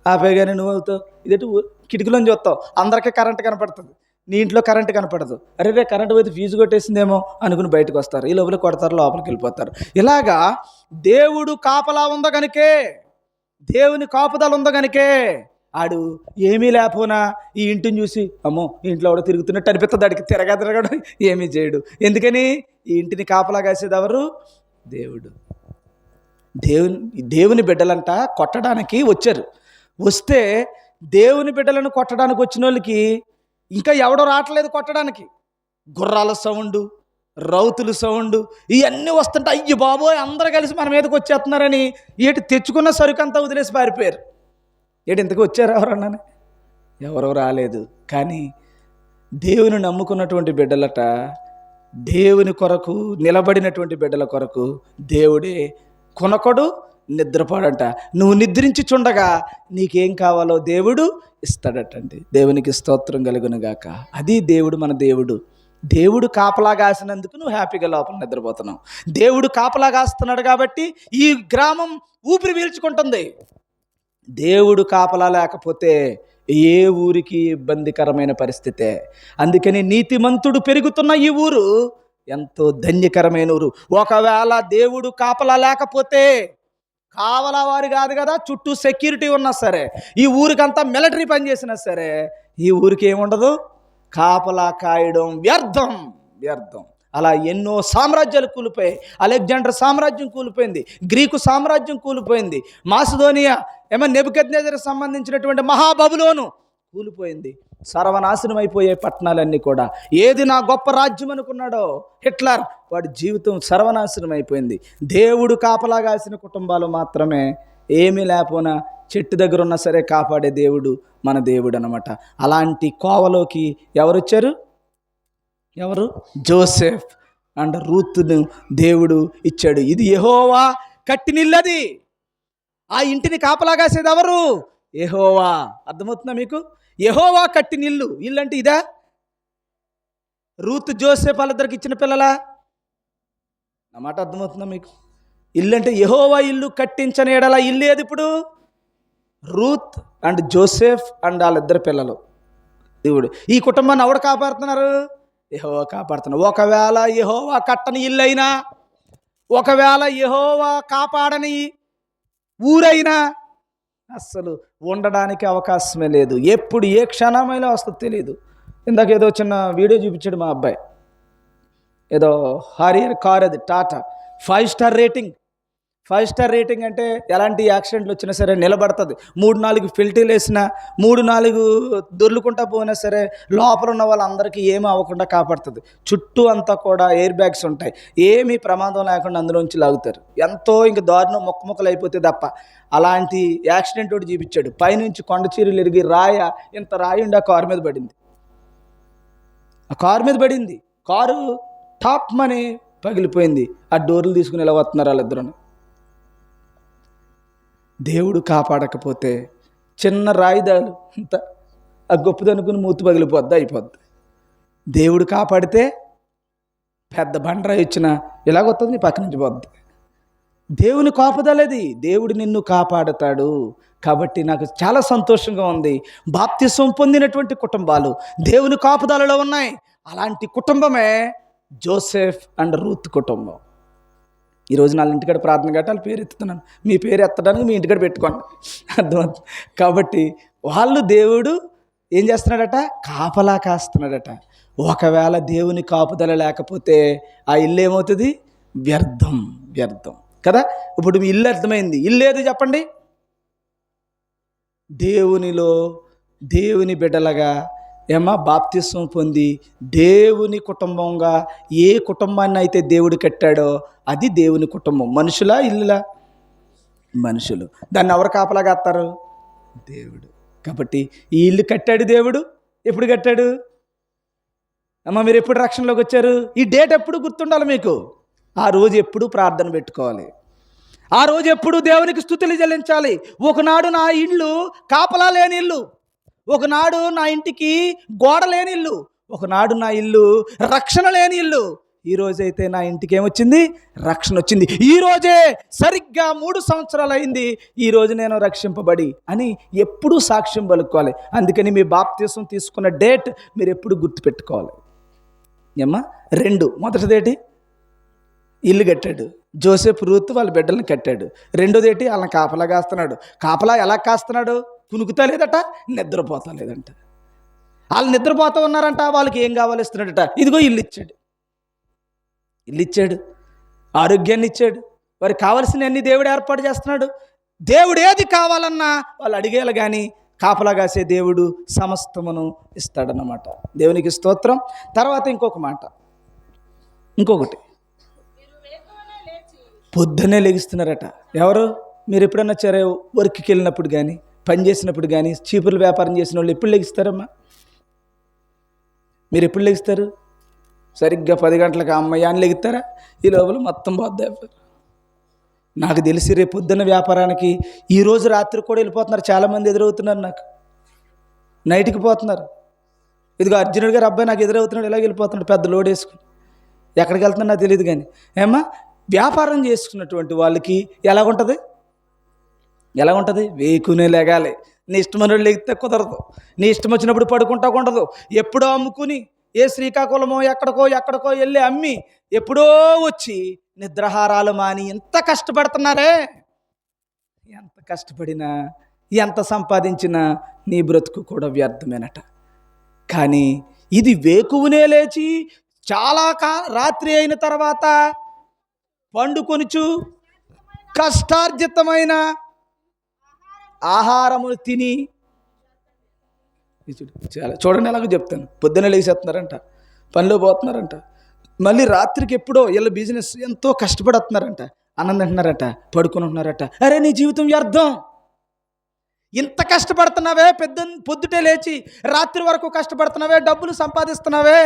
ఆపేగానే నువ్వు అవుతావు, ఇదేంటి కిటికీలోంచి చూస్తావు, అందరికీ కరెంట్ కనపడుతుంది, నీ ఇంట్లో కరెంట్ కనపడదు. అరే కరెంట్ పోతే ఫీజు కొట్టేసిందేమో అనుకుని బయటకు వస్తారు, ఈ లోపల కొడతారు, లోపలికి వెళ్ళిపోతారు. ఇలాగా దేవుడు కాపలా ఉందో గనుకే, దేవుని కాపుదల ఉందో గనుకే ఆడు ఏమీ లేకపోయినా ఈ ఇంటిని చూసి అమ్మో ఇంట్లో కూడా తిరుగుతున్నట్టు అనిపిస్తుంది, ఆడికి తిరగడం ఏమీ చేయడు. ఎందుకని? ఈ ఇంటిని కాపలా కాసేది ఎవరు? దేవుడు. దేవుని బిడ్డలంట కొట్టడానికి వచ్చారు. వస్తే దేవుని బిడ్డలను కొట్టడానికి వచ్చిన వాళ్ళకి ఇంకా ఎవడో రావట్లేదు కొట్టడానికి. గుర్రాల సౌండు, రౌతుల సౌండు ఇవన్నీ వస్తుంటే అయ్యి బాబోయ్ అందరూ కలిసి మన మీదకి వచ్చేస్తున్నారని ఏటి తెచ్చుకున్న సరుకంతా వదిలేసి పారిపోయారు. ఏటి ఇంతకు వచ్చారు ఎవరన్నా? ఎవరో రాలేదు. కానీ దేవుని నమ్ముకున్నటువంటి బిడ్డలట, దేవుని కొరకు నిలబడినటువంటి బిడ్డల కొరకు దేవుడే కొనకొడు నిద్రపోడంట. నువ్వు నిద్రించి చుండగా నీకేం కావాలో దేవుడు ఇస్తాడటండి. దేవునికి స్తోత్రం కలుగును గాక. అది దేవుడు, మన దేవుడు. దేవుడు కాపలా కాసినందుకు నువ్వు హ్యాపీగా లోపల నిద్రపోతున్నావు. దేవుడు కాపలా కాస్తున్నాడు కాబట్టి ఈ గ్రామం ఊపిరి పీల్చుకుంటుంది. దేవుడు కాపలా లేకపోతే ఏ ఊరికి ఇబ్బందికరమైన పరిస్థితే. అందుకని నీతిమంతుడు పెరుగుతున్న ఈ ఊరు ఎంతో ధన్యకరమైన ఊరు. ఒకవేళ దేవుడు కాపలా లేకపోతే, కావలా వారు కాదు కదా, చుట్టూ సెక్యూరిటీ ఉన్నా సరే, ఈ ఊరికంతా మిలిటరీ పని చేసినా సరే, ఈ ఊరికి ఏముండదు, కాపలా కాయడం వ్యర్థం. అలా ఎన్నో సామ్రాజ్యాలు కూలిపోయాయి. అలెగ్జాండర్ సామ్రాజ్యం కూలిపోయింది, గ్రీకు సామ్రాజ్యం కూలిపోయింది, మాసిదోనియా నెబుకద్నెజరుకు సంబంధించినటువంటి మహాబబులోను కూలిపోయింది. సర్వనాశనం అయిపోయే పట్టణాలన్నీ కూడా. ఏది నా గొప్ప రాజ్యం అనుకున్నాడో హిట్లర్, వాడి జీవితం సర్వనాశనం అయిపోయింది. దేవుడు కాపలా కాసిన కుటుంబాలు మాత్రమే ఏమీ లేకపోయినా చెట్టు దగ్గర ఉన్నా సరే కాపాడే దేవుడు మన దేవుడు అనమాట. అలాంటి కోవలోకి ఎవరు వచ్చారు? ఎవరు? జోసెఫ్ అండ్ రూత్ను దేవుడు ఇచ్చాడు. ఇది యెహోవా కట్టినిల్లది. ఆ ఇంటిని కాపలా కాసేది ఎవరు? యెహోవా. అర్థమవుతుందా మీకు? యెహోవా కట్టినిల్లు. ఇల్లు అంటే ఇదా? రూత్ జోసెఫ్ వాళ్ళిద్దరికి ఇచ్చిన పిల్లలా? నా మాట అర్థమవుతుందా మీకు? ఇల్లు అంటే యెహోవా ఇల్లు కట్టించని ఎడల ఇల్లు ఏది ఇప్పుడు? రూత్ అండ్ జోసెఫ్ అండ్ వాళ్ళిద్దరు పిల్లలు. దేవుడు ఈ కుటుంబాన్ని ఎవడు కాపాడుతున్నారు? యెహోవా కాపాడుతున్నారు. ఒకవేళ యెహోవా కట్టని ఇల్లు అయినా, ఒకవేళ యెహోవా కాపాడని ఊరైనా అస్సలు ఉండడానికి అవకాశమే లేదు. ఎప్పుడు ఏ క్షణమైనా వస్తుందో తెలియదు. ఇందాక ఏదో చిన్న వీడియో చూపించాడు మా అబ్బాయి. ఏదో హారియర్ కార్, అది Tata, 5 star rating. 5 star rating అంటే ఎలాంటి యాక్సిడెంట్లు వచ్చినా సరే నిలబడుతుంది. 3-4 ఫిల్టీలు వేసినా, 3-4 దొర్లుకుంటా పోయినా సరే లోపల ఉన్న వాళ్ళందరికీ ఏమీ అవ్వకుండా కాపాడుతుంది. చుట్టూ అంతా కూడా ఎయిర్ బ్యాగ్స్ ఉంటాయి. ఏమీ ప్రమాదం లేకుండా అందులోంచి లాగుతారు. ఎంతో ఇంక దారుణం ముక్కలు అయిపోతే తప్ప. అలాంటి యాక్సిడెంట్ ఒకటి చూపించాడు. పైనుంచి కొండ చీరలు ఎరిగి ఇంత రాయి ఉండి ఆ కారు మీద పడింది. ఆ కారు మీద పడింది. కారు టాప్ మని పగిలిపోయింది. ఆ డోర్లు తీసుకుని ఇలా వస్తున్నారు వాళ్ళిద్దరు. దేవుడు కాపాడకపోతే చిన్న రాయిదాలు అంత ఆ గొప్పదనుకుని మూతి పగిలిపోద్ది, అయిపోద్ది. దేవుడు కాపాడితే పెద్ద బండరాయి ఇచ్చిన ఇలాగొస్తుంది, నీ పక్క నుంచి పోద్ది. దేవుని కాపుదలది. దేవుడు నిన్ను కాపాడుతాడు. కాబట్టి నాకు చాలా సంతోషంగా ఉంది. బాప్తిసం పొందినటువంటి కుటుంబాలు దేవుని కాపుదలలో ఉన్నాయి. అలాంటి కుటుంబమే జోసెఫ్ అండ్ రూత్ కుటుంబం. ఈరోజు నా ఇంటికాడ ప్రార్థన కట్టాలి, పేరు ఎత్తుతున్నాను. మీ పేరు ఎత్తడానికి మీ ఇంటికాడ పెట్టుకోండి, అర్థమవుతుంది. కాబట్టి వాళ్ళు దేవుడు ఏం చేస్తున్నాడట? కాపలా కాస్తున్నాడట. ఒకవేళ దేవుని కాపుదల లేకపోతే ఆ ఇల్లు ఏమవుతుంది? వ్యర్థం కదా. ఇప్పుడు మీ ఇల్లు అర్థమైంది. ఇల్లు ఏది చెప్పండి? దేవునిలో దేవుని బిడ్డలుగా బాప్తిస్వం పొంది దేవుని కుటుంబంగా ఏ కుటుంబాన్ని అయితే దేవుడు కట్టాడో అది దేవుని కుటుంబం. మనుషులా ఇల్లులా? మనుషులు. దాన్ని ఎవరు కాపలా కాస్తారు? దేవుడు. కాబట్టి ఈ ఇల్లు కట్టాడు దేవుడు. ఎప్పుడు కట్టాడు? మీరు ఎప్పుడు రక్షణలోకి వచ్చారు? ఈ డేట్ ఎప్పుడు గుర్తుండాలి మీకు. ఆ రోజు ఎప్పుడు ప్రార్థన పెట్టుకోవాలి. ఆ రోజు ఎప్పుడు దేవునికి స్తుతులు చెల్లించాలి. ఒకనాడు నా ఇల్లు కాపలా లేని ఇల్లు, ఒకనాడు నా ఇంటికి గోడ లేని ఇల్లు, ఒకనాడు నా ఇల్లు రక్షణ లేని ఇల్లు. ఈ రోజైతే నా ఇంటికి ఏమొచ్చింది? రక్షణ వచ్చింది. ఈ రోజే సరిగ్గా 3 సంవత్సరాలు అయింది ఈ రోజు నేను రక్షింపబడి అని ఎప్పుడూ సాక్ష్యం పలుకోవాలి. అందుకని మీ బాప్తిసం తీసుకున్న డేట్ మీరు ఎప్పుడు గుర్తుపెట్టుకోవాలి. 2 మొదటిదేటి ఇల్లు కట్టాడు. జోసెఫ్ రూత్ వాళ్ళ బిడ్డలను కట్టాడు. రెండోదేటి వాళ్ళని కాపలా కాస్తున్నాడు. కాపలా ఎలా కాస్తున్నాడు? కునుకుతా లేదట, నిద్రపోతా లేదంట. వాళ్ళు నిద్రపోతూ ఉన్నారంట, వాళ్ళకి ఏం కావాలి ఇస్తున్నాడట. ఇదిగో ఇల్లు ఇచ్చాడు, ఆరోగ్యాన్ని ఇచ్చాడు, వారికి కావలసినవన్నీ దేవుడు ఏర్పాటు చేస్తున్నాడు. దేవుడు ఏది కావాలన్నా వాళ్ళు అడిగేలా కానీ కాపలా కాసే దేవుడు సమస్తమును ఇస్తాడన్నమాట. దేవునికి స్తోత్రం. తర్వాత ఇంకొకటి పొద్దున్నే లెగిస్తున్నారట. ఎవరు? మీరు ఎప్పుడన్నా సరే వర్క్కి వెళ్ళినప్పుడు కానీ, పని చేసినప్పుడు కానీ, చీపుర్ల వ్యాపారం చేసిన వాళ్ళు ఎప్పుడు లెగిస్తారమ్మా? మీరు ఎప్పుడు లెగిస్తారు? సరిగ్గా 10 గంటలకు అమ్మాయి అని లెగుతారా? ఈ లోపల మొత్తం పోద్దారు. నాకు తెలిసి రేపు పొద్దున్న వ్యాపారానికి ఈరోజు రాత్రి కూడా వెళ్ళిపోతున్నారు. చాలామంది ఎదురవుతున్నారు, నాకు నైట్కి పోతున్నారు. ఇదిగో అర్జునుడి గారు అబ్బాయి నాకు ఎదురవుతున్నాడు, ఇలాగ వెళ్ళిపోతున్నాడు పెద్ద లోడ్ వేసుకుని. ఎక్కడికి వెళ్తున్నాడు నాకు తెలియదు కానీ ఏమ్మా, వ్యాపారం చేసుకున్నటువంటి వాళ్ళకి ఎలాగుంటుంది? వేకునే లేగాలి. నీ ఇష్టమైన లెగితే కుదరదు, నీ ఇష్టం వచ్చినప్పుడు పడుకుంటా ఉండదు. ఎప్పుడో అమ్ముకుని ఏ శ్రీకాకుళమో ఎక్కడికో వెళ్ళి అమ్మి ఎప్పుడో వచ్చి నిద్రాహారాలు మాని ఎంత కష్టపడుతున్నారే. ఎంత కష్టపడినా, ఎంత సంపాదించినా నీ బ్రతుకు కూడా వ్యర్థమేనట. కానీ ఇది వేకువనే లేచి చాలా రాత్రి అయిన తర్వాత పండుకొనుచు కష్టార్జితమైన ఆహారమును తిని, చూడండి ఎలాగో చెప్తాను. పొద్దున్న లేచేస్తున్నారంట, పనిలో పోతున్నారంట, మళ్ళీ రాత్రికి ఎప్పుడో వీళ్ళ బిజినెస్ ఎంతో కష్టపడుతున్నారంట, అన్నం తింటున్నారట, పడుకుని ఉంటున్నారట. అరే నీ జీవితం వ్యర్థం. ఇంత కష్టపడుతున్నావే, పొద్దుటే లేచి రాత్రి వరకు కష్టపడుతున్నావే, డబ్బులు సంపాదిస్తున్నావే,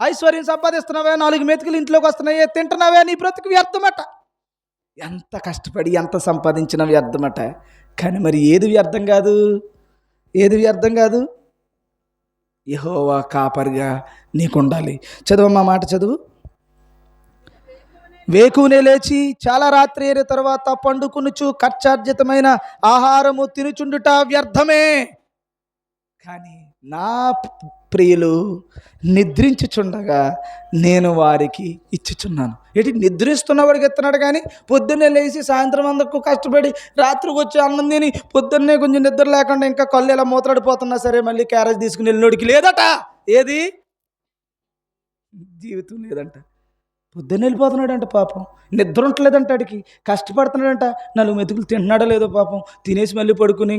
ఐశ్వర్యం సంపాదిస్తున్నావే, 4 మెతుకులు ఇంట్లోకి వస్తున్నాయే, తింటున్నావే, నీ బ్రతుకు వ్యర్థమట. ఎంత కష్టపడి ఎంత సంపాదించిన వ్యర్థమట. కానీ మరి ఏది వ్యర్థం కాదు? యెహోవా కాపరిగా నీకుండాలి. చదువమ్మా, మాట చదువు. వేకువనే లేచి చాలా రాత్రి అయిన తర్వాత పండుకొనుచు కష్టార్జితమైన ఆహారము తినుచుండుట వ్యర్థమే. కానీ నా ప్రియులు నిద్రించుచుండగా నేను వారికి ఇచ్చుచున్నాను. నిద్రిస్తున్న వాడికి ఇస్తున్నాడు. కానీ పొద్దున్నే లేచి సాయంత్రం అందరికీ కష్టపడి రాత్రికి వచ్చి అన్నం తిని పొద్దున్నే కొంచెం నిద్ర లేకుండా ఇంకా కళ్ళు ఇలా మూతలాడిపోతున్నా సరే మళ్ళీ క్యారేజ్ తీసుకుని వెళ్ళినోడికి లేదట. ఏది? జీవితం లేదంట. పొద్దున్న వెళ్ళిపోతున్నాడంట, పాపం నిద్ర ఉండలేదంట, ఆడికి కష్టపడుతున్నాడంట, 4 మెతుకులు తింటున్నాడో లేదో పాపం, తినేసి మళ్ళీ పడుకుని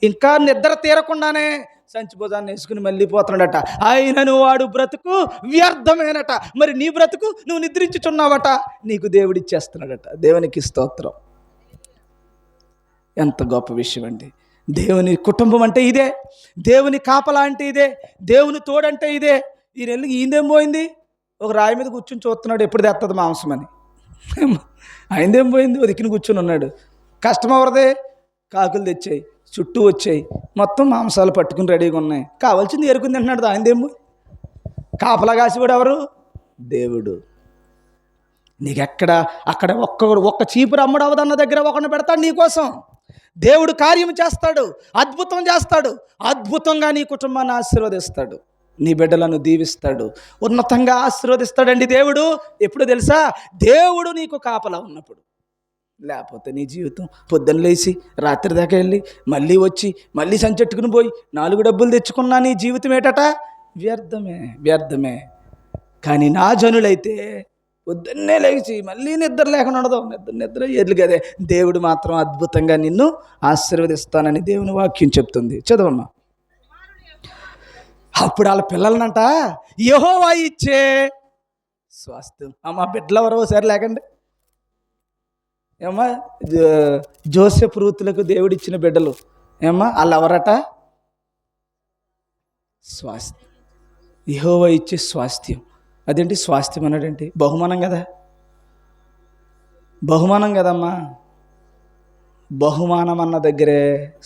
ఇంకా నిద్ర తీరకుండానే సంచి భుజాన్ని వేసుకుని మళ్ళీ పోతున్నాడట. ఆయనను వాడు బ్రతుకు వ్యర్థమేనట. మరి నీ బ్రతుకు నువ్వు నిద్రించుచున్నావట, నీకు దేవుడిచ్చేస్తున్నాడట. దేవునికి స్తోత్రం. ఎంత గొప్ప విషయం అండి. దేవుని కుటుంబం అంటే ఇదే, దేవుని కాపలా అంటే ఇదే, దేవుని తోడంటే ఇదే. ఈయనదేం పోయింది? ఒక రాయి మీద కూర్చుని చూస్తున్నాడు, ఎప్పుడు తెస్తుంది మాంసం అని. ఆయనదేం పోయింది? ఒదికిని కూర్చుని ఉన్నాడు. కష్టం ఎవరిదే? కాకులు తెచ్చాయి, చుట్టూ వచ్చాయి, మొత్తం మాంసాలు పట్టుకుని రెడీగా ఉన్నాయి, కావాల్సింది ఏరుకుని తింటున్నాడు. ఆయనదేమో కాపలా కాసివాడు ఎవరు? దేవుడు. అక్కడ ఒక్క చీపురు అమ్ముడు అవదన్న దగ్గర ఒకరిని పెడతాడు నీకోసం. దేవుడు కార్యం చేస్తాడు, అద్భుతం చేస్తాడు, అద్భుతంగా నీ కుటుంబాన్ని ఆశీర్వదిస్తాడు, నీ బిడ్డలను దీవిస్తాడు, ఉన్నతంగా ఆశీర్వదిస్తాడండి దేవుడు. ఎప్పుడు తెలుసా? దేవుడు నీకు కాపలా ఉన్నప్పుడు. లేకపోతే నీ జీవితం పొద్దున్న లేచి రాత్రి దాకా వెళ్ళి మళ్ళీ వచ్చి మళ్ళీ సంచెట్టుకుని పోయి 4 డబ్బులు తెచ్చుకున్నా నీ జీవితం ఏటట? వ్యర్థమే. కానీ నా జనులైతే పొద్దున్నే లేచి మళ్ళీ నిద్ర లేకుండా ఉండదు, నిద్ర ఎర్లు కదే. దేవుడు మాత్రం అద్భుతంగా నిన్ను ఆశీర్వదిస్తానని దేవుని వాక్యం చెప్తుంది. చదవమ్మా. అప్పుడు వాళ్ళ పిల్లలనంట యెహోవా ఇచ్చే స్వాస్థ్యం. అమ్మ బిడ్డలు ఎవరో ఒకసారి లేకండి. ఏమ్మా, జోసెఫ్ రూతులకు దేవుడిచ్చిన బిడ్డలు ఏమ్మా, వాళ్ళు ఎవరట? స్వాస్థ్యం. యెహోవా ఇచ్చే స్వాస్థ్యం. అదేంటి స్వాస్థ్యం అన్నాడంటే? బహుమానం కదమ్మా. బహుమానం అన్న దగ్గరే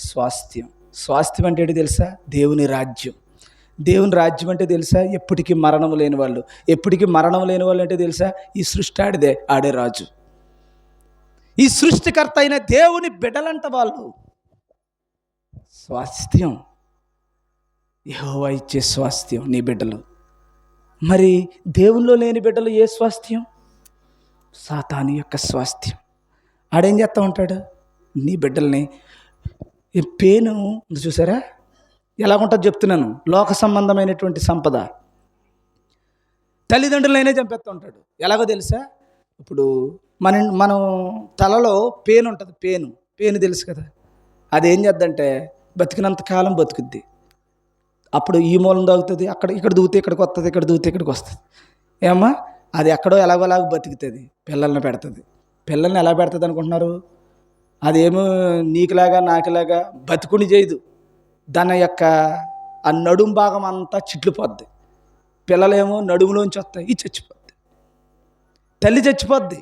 స్వాస్థ్యం. స్వాస్థ్యం అంటే ఏంటి తెలుసా? దేవుని రాజ్యం. దేవుని రాజ్యం అంటే తెలుసా? ఎప్పటికీ మరణం లేని వాళ్ళు. ఎప్పటికీ మరణం లేని వాళ్ళు అంటే తెలుసా? ఈ సృష్టి ఆడే రాజు. ఈ సృష్టికర్త అయిన దేవుని బిడ్డలంట వాళ్ళు. స్వాస్థ్యం, యెహోవా ఇచ్చే స్వాస్థ్యం నీ బిడ్డలు. మరి దేవుల్లో లేని బిడ్డలు ఏ స్వాస్థ్యం? సాతాను యొక్క స్వాస్థ్యం. ఆడేం చేస్తూ ఉంటాడు? నీ బిడ్డల్ని ఈ పేను ఉంది చూసారా, ఎలాగుంటుంది చెప్తున్నాను. లోక సంబంధమైనటువంటి సంపద తల్లిదండ్రులైనా చంపేస్తూ ఉంటాడు. ఎలాగో తెలుసా, ఇప్పుడు మనం తలలో పేను ఉంటుంది. పేను తెలుసు కదా, అది ఏం చేద్దంటే బతికినంత కాలం బతుకుద్ది. అప్పుడు ఈ మూలం తాగుతుంది, ఇక్కడ దూతే ఇక్కడికి వస్తుంది, ఇక్కడ దూతే ఇక్కడికి వస్తుంది. ఏమ్మా, అది ఎక్కడో ఎలాగోలాగ బతుకుతుంది, పిల్లల్ని పెడుతుంది. పిల్లల్ని ఎలా పెడుతుంది అనుకుంటున్నారు? అదేమో నీకులాగా నాకులాగా బతుకుని చేయదు. దాని యొక్క ఆ నడుము భాగం అంతా చిట్లిపోద్ది. పిల్లలేమో నడుములోంచి వస్తాయి, ఇది చచ్చిపోద్ది. తల్లి చచ్చిపోద్ది,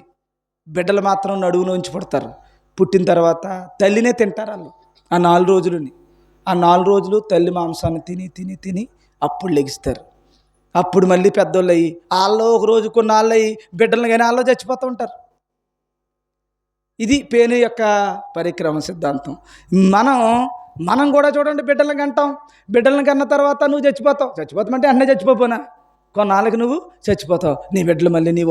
బిడ్డలు మాత్రం నడుములోంచి పుడతారు. పుట్టిన తర్వాత తల్లినే తింటారు వాళ్ళు ఆ 4 రోజులని. ఆ 4 రోజులు తల్లి మాంసాన్ని తిని తిని తిని అప్పుడు లెగిస్తారు. అప్పుడు మళ్ళీ పెద్దోళ్ళు అయ్యి వాళ్ళు ఒక రోజు కొన్నాళ్ళు అయ్యి బిడ్డలను కానీ వాళ్ళు చచ్చిపోతూ ఉంటారు. ఇది పేను యొక్క పరిక్రమ సిద్ధాంతం. మనం కూడా చూడండి, బిడ్డలను కంటాం. బిడ్డలను కన్న తర్వాత నువ్వు చచ్చిపోతామంటే అన్నీ చచ్చిపోనా, కొన్నాళ్ళకి నువ్వు చచ్చిపోతావు. నీ బిడ్డలు మళ్ళీ నీ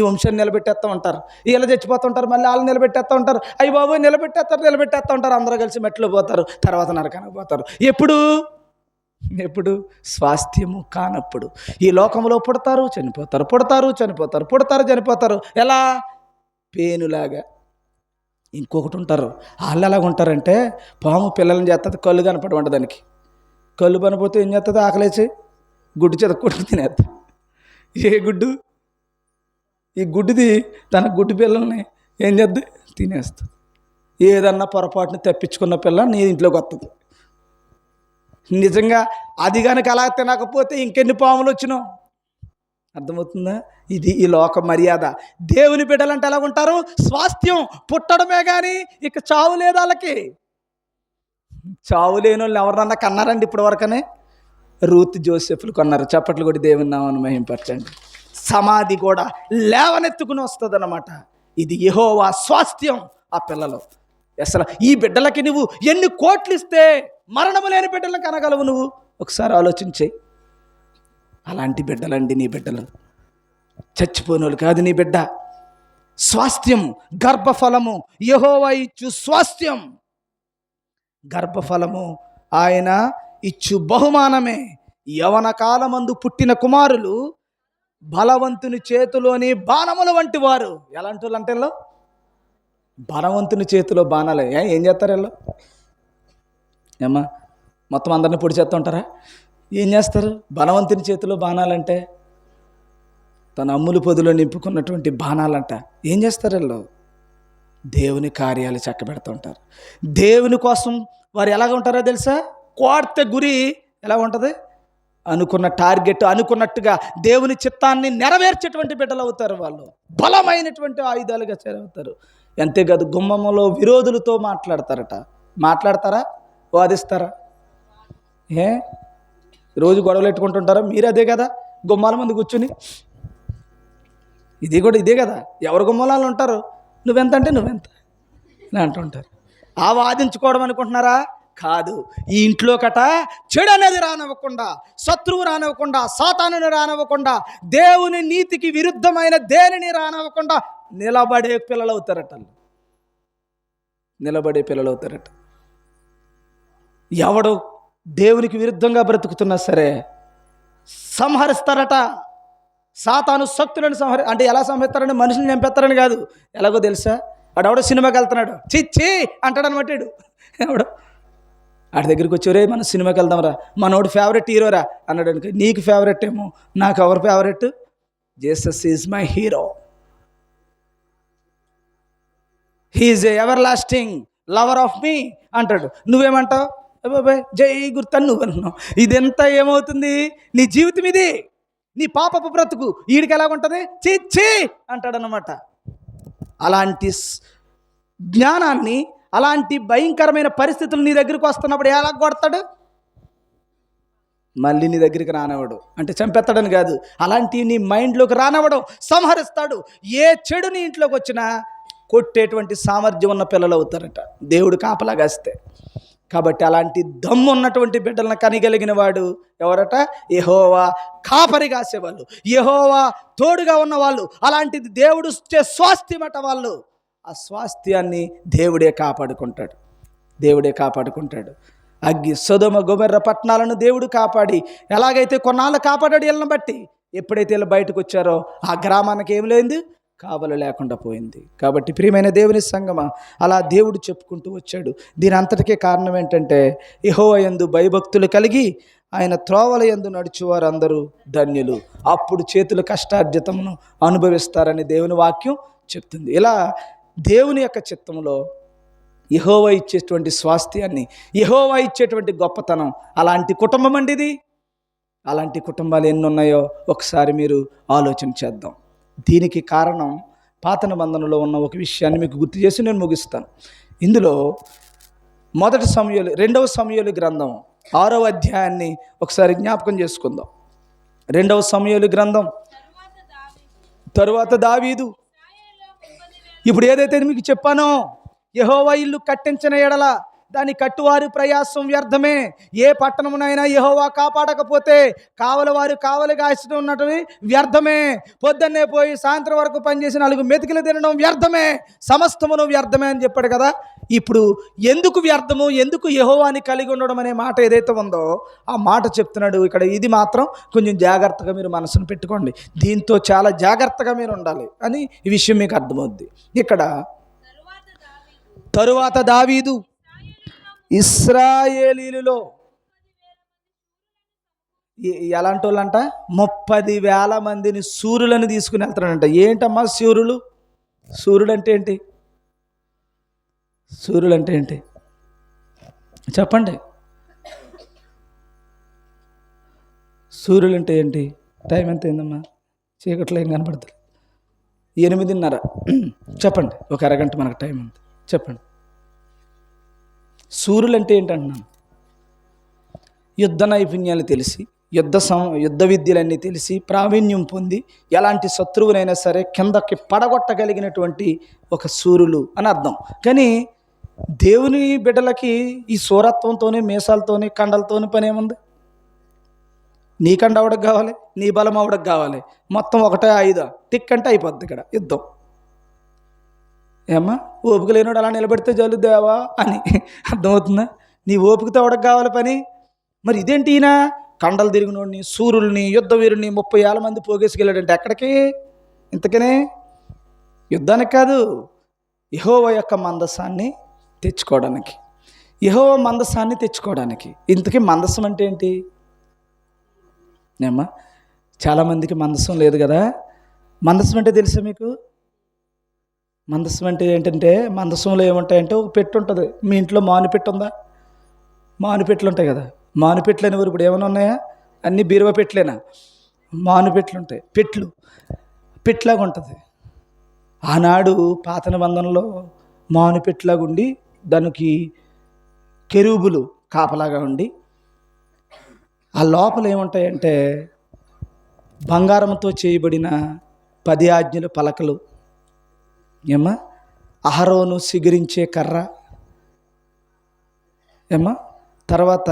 వంశాన్ని నిలబెట్టేస్తూ ఉంటారు. వీళ్ళు చచ్చిపోతూ ఉంటారు, మళ్ళీ వాళ్ళు నిలబెట్టేస్తూ ఉంటారు. అయ్యి బాబు నిలబెట్టేస్తూ ఉంటారు. అందరూ కలిసి మెట్లు పోతారు, తర్వాత నరకానికి పోతారు. ఎప్పుడు స్వాస్థ్యము కానప్పుడు. ఈ లోకంలో పుడతారు చనిపోతారు. ఎలా? పేనులాగా. ఇంకొకటి ఉంటారు, వాళ్ళు ఎలాగ ఉంటారంటే, పాము పిల్లల్ని చేస్తుంది, కళ్ళు కనపడమంట దానికి. కళ్ళు పనిపోతే ఏం చేస్తుంది? ఆకలేసి గుడ్డు చెదక్కొట్టు తినేస్తుంది. ఏ గుడ్డు? ఈ గుడ్డుది తన గుడ్డు పిల్లల్ని ఏం చేద్ది? తినేస్తుంది. ఏదన్నా పొరపాటుని తప్పించుకున్న పిల్ల నీ ఇంట్లోకి వస్తుంది. నిజంగా అది కనుక అలా తినకపోతే ఇంకెన్ని పాములు వచ్చినావు? అర్థమవుతుందా? ఇది ఈ లోక మర్యాద. దేవుని బిడ్డలంటే ఎలా ఉంటారు? స్వాస్థ్యం పుట్టడమే కానీ ఇక చావు లేదు వాళ్ళకి. చావు లేని వాళ్ళు ఎవరన్నా కన్నారండి ఇప్పటి వరకనే? రూత్ జోసెఫ్లు కొన్నారు. చప్పట్లు కొట్టి దేవుని నామాన్ని మహింపరచండి. సమాధి కూడా లేవనెత్తుకుని వస్తుంది అన్నమాట. ఇది యెహోవా స్వాస్థ్యం ఆ పిల్లలు. అసలు ఈ బిడ్డలకి నువ్వు ఎన్ని కోట్లు ఇస్తే మరణము లేని బిడ్డలను కనగలవు నువ్వు? ఒకసారి ఆలోచించే. అలాంటి బిడ్డలండి నీ బిడ్డలు. చచ్చిపోయినోళ్ళు కాదు నీ బిడ్డ. స్వాస్థ్యం, గర్భఫలము యెహోవా ఇచ్చు స్వాస్థ్యం. గర్భఫలము ఆయన ఇచ్చు బహుమానమే. యవన కాలమందు పుట్టిన కుమారులు బలవంతుని చేతిలోని బాణముల వంటి వారు. ఎలాంటి వాళ్ళు అంటే బలవంతుని చేతిలో బాణాలు. ఏం చేస్తారు వీళ్ళు? ఏమ్మా, మొత్తం అందరినీ పొడి చేస్తూ ఉంటారా? ఏం చేస్తారు? బలవంతుని చేతిలో బాణాలంటే తన అమ్ములు పొదిలో నింపుకున్నటువంటి బాణాలంట. ఏం చేస్తారు వీళ్ళు? దేవుని కార్యాలు చక్కబెడుతూ ఉంటారు. దేవుని కోసం వారు ఎలాగ ఉంటారో తెలుసా? కోర్త గురి ఎలా ఉంటుంది? అనుకున్న టార్గెట్ అనుకున్నట్టుగా దేవుని చిత్తాన్ని నెరవేర్చేటువంటి బిడ్డలు అవుతారు. వాళ్ళు బలమైనటువంటి ఆయుధాలుగా చేరవుతారు. అంతేకాదు, గుమ్మములో విరోధులతో మాట్లాడతారా? వాదిస్తారా? రోజు గొడవలు పెట్టుకుంటుంటారా? మీరు అదే కదా, గుమ్మాల ముందు కూర్చుని. ఇది కూడా ఇదే కదా, ఎవరు గుమ్మలాలు ఉంటారు. నువ్వెంత అంటే నువ్వెంత ఇలా అంటుంటారు. ఆ వాదించుకోవడం అనుకుంటున్నారా? కాదు. ఈ ఇంట్లో కట చెడు అనేది రానివ్వకుండా, శత్రువు రానివ్వకుండా, సాతానుని రానివ్వకుండా, దేవుని నీతికి విరుద్ధమైన దేనిని రానివ్వకుండా నిలబడే పిల్లలు అవుతారట. ఎవడు దేవునికి విరుద్ధంగా బ్రతుకుతున్నా సరే సంహరిస్తారట. సాతాను శక్తులను అంటే ఎలా సంహరిస్తారని? మనుషుని చంపేస్తారని కాదు. ఎలాగో తెలుసా? వాడెవడో సినిమాకి వెళ్తున్నాడు, చిచ్చి అంటాడు అనమాట. ఎవడో వాడి దగ్గరికి వచ్చి, మనం సినిమాకి వెళ్దాంరా, మనోడు ఫేవరెట్ హీరోరా అన్నాడు అనుకో. నీకు ఫేవరెట్ ఏమో, నాకు ఎవరు favourite? Jesus is my hero. He is a ever lasting lover of me అంటాడు. నువ్వేమంటావు? బాబాయ్ జై గుర్తని నువ్వు అంటున్నావు. ఇదంతా ఏమవుతుంది? నీ జీవితం ఇది, నీ పాపపు బ్రతుకు. వీడికి ఎలాగుంటుంది? చిచ్చి అంటాడనమాట. అలాంటి జ్ఞానాన్ని, అలాంటి భయంకరమైన పరిస్థితులు నీ దగ్గరికి వస్తున్నప్పుడు ఎలా కొడతాడు? మళ్ళీ నీ దగ్గరికి రానివ్వడు. అంటే చంపేస్తాడని కాదు, అలాంటి నీ మైండ్లోకి రానివ్వడం, సంహరిస్తాడు. ఏ చెడు నీ ఇంట్లోకి వచ్చినా కొట్టేటువంటి సామర్థ్యం ఉన్న పిల్లలు అవుతారట, దేవుడు కాపలా కాస్తే. కాబట్టి అలాంటి దమ్ము ఉన్నటువంటి బిడ్డలను కనిగలిగిన వాడు ఎవరట? యెహోవా కాపరి కాసేవాళ్ళు, యెహోవా తోడుగా ఉన్నవాళ్ళు. అలాంటిది దేవుడు స్వాస్థ్యమట వాళ్ళు. ఆ స్వాస్థ్యాన్ని దేవుడే కాపాడుకుంటాడు. దేవుడే కాపాడుకుంటాడు. అగ్గి సొదొమ గొమొర్రా పట్టణాలను దేవుడు కాపాడి, ఎలాగైతే కొన్నాళ్ళు కాపాడాడు వీళ్ళని బట్టి, ఎప్పుడైతే వీళ్ళు బయటకు వచ్చారో ఆ గ్రామానికి ఏం లేదు, కావలి లేకుండా పోయింది. కాబట్టి ప్రియమైన దేవుని సంగమా, అలా దేవుడు చెప్పుకుంటూ వచ్చాడు. దీని అంతటికే కారణం ఏంటంటే, యెహోవా యందు భయభక్తులు కలిగి ఆయన త్రోవల యందు నడుచువారు అందరూ ధన్యులు, అప్పుడు చేతుల కష్టార్జితమును అనుభవిస్తారని దేవుని వాక్యం చెప్తుంది. ఇలా దేవుని యొక్క చిత్తంలో యెహోవా ఇచ్చేటువంటి స్వాస్థ్యాన్ని, యెహోవా ఇచ్చేటువంటి గొప్పతనం, అలాంటి కుటుంబం అండి ఇది. అలాంటి కుటుంబాలు ఎన్ని ఉన్నాయో ఒకసారి మీరు ఆలోచన చేద్దాం. దీనికి కారణం పాత నిబంధనలో ఉన్న ఒక విషయాన్ని మీకు గుర్తు చేసి నేను ముగిస్తాను. ఇందులో 2వ సమూయేలు గ్రంథం 6వ అధ్యాయాన్ని ఒకసారి జ్ఞాపకం చేసుకుందాం. 2వ సమూయేలు గ్రంథం తరువాత దావీదు, ఇప్పుడు ఏదైతే మీకు చెప్పానో, యెహోవా ఇల్లు కట్టించిన ఎడల దాని కట్టువారి ప్రయాసం వ్యర్థమే. ఏ పట్టణమునైనా యెహోవా కాపాడకపోతే కావలివారు కావలి కాల్చడం ఉన్నట్టు వ్యర్థమే. పొద్దున్నే పోయి సాయంత్రం వరకు పనిచేసి 4 మెతుకులు తినడం వ్యర్థమే, సమస్తమును వ్యర్థమే అని చెప్పాడు కదా. ఇప్పుడు ఎందుకు వ్యర్థము, ఎందుకు యెహోవాని కలిగి ఉండడం అనే మాట ఏదైతే ఉందో ఆ మాట చెప్తున్నాడు ఇక్కడ. ఇది మాత్రం కొంచెం జాగ్రత్తగా మీరు మనసును పెట్టుకోండి, దీంతో చాలా జాగ్రత్తగా మీరు ఉండాలి అని ఈ విషయం మీకు అర్థమవుద్ది. ఇక్కడ తరువాత దావీదు ఇశ్రాయేలీయులలో ఎలాంటి వాళ్ళంట, 30,000 మందిని శూరులను తీసుకుని వెళ్తాడంట. ఏంటమ్మా శూరులు? శూరుడు అంటే ఏంటి? శూరులు అంటే ఏంటి చెప్పండి? సూర్యులు అంటే ఏంటి? టైం ఎంత అయిందమ్మా? చీకట్లో ఏం కనపడుతుంది? 8:30. చెప్పండి, ఒక అరగంట మనకు టైం ఉంది, చెప్పండి. సూర్యులు అంటే ఏంటంటున్నాను? యుద్ధ నైపుణ్యాలు తెలిసి, యుద్ధ విద్యలన్నీ తెలిసి, ప్రావీణ్యం పొంది, ఎలాంటి శత్రువునైనా సరే కిందకి పడగొట్టగలిగినటువంటి ఒక సూర్యులు అని అర్థం. కానీ దేవుని బిడ్డలకి ఈ సూరత్వంతోనే, మీసాలతోనే, కండలతోనే పని ఏముంది? నీ కండ అవడకు కావాలి, నీ బలం అవడకు కావాలి, మొత్తం ఒకటే ఆయుధం టిక్ అంటే అయిపోద్ది ఇక్కడ యుద్ధం. ఏమ్మా, ఓపిక లేనివాడు అలా నిలబెడితే జల్లుదేవా అని అర్థమవుతుందా? నీ ఓపికతో అవడకు కావాలి పని. మరి ఇదేంటి, ఈయన కండలు తిరిగినోడిని, సూర్యుల్ని, యుద్ధ వీరుని 30,000 మంది పోగేసుకెళ్ళాడంటే ఎక్కడికి? ఇంతకనే యుద్ధానికి కాదు, యెహోవా యొక్క మందసాన్ని తెచ్చుకోవడానికి, యెహోవా మందసాన్ని తెచ్చుకోవడానికి. ఇంతకీ మందసం అంటే ఏంటి? ఏమ్మా, చాలామందికి మందసం లేదు కదా. మందసం అంటే తెలుసా మీకు? మందసం అంటే ఏంటంటే, మందసంలో ఏముంటాయంటే ఒక పెట్టు ఉంటుంది. మీ ఇంట్లో మానుపెట్టు ఉందా? మానుపెట్లు ఉంటాయి కదా. మానుపెట్లు అనేవారు ఇప్పుడు ఏమైనా ఉన్నాయా? అన్నీ బీరువా పెట్లేనా? మానుపెట్లు ఉంటాయి, పెట్లాగా ఉంటుంది. ఆనాడు పాత నిబంధనలో మానుపెట్లాగా ఉండి, దానికి కెరూబులు కాపలాగా ఉండి, ఆ లోపల ఏముంటాయంటే బంగారంతో చేయబడిన 10 ఆజ్ఞల పలకలు, ఏమ్మా, అహరోను సిగిరించే కర్ర, ఏమ్మా, తర్వాత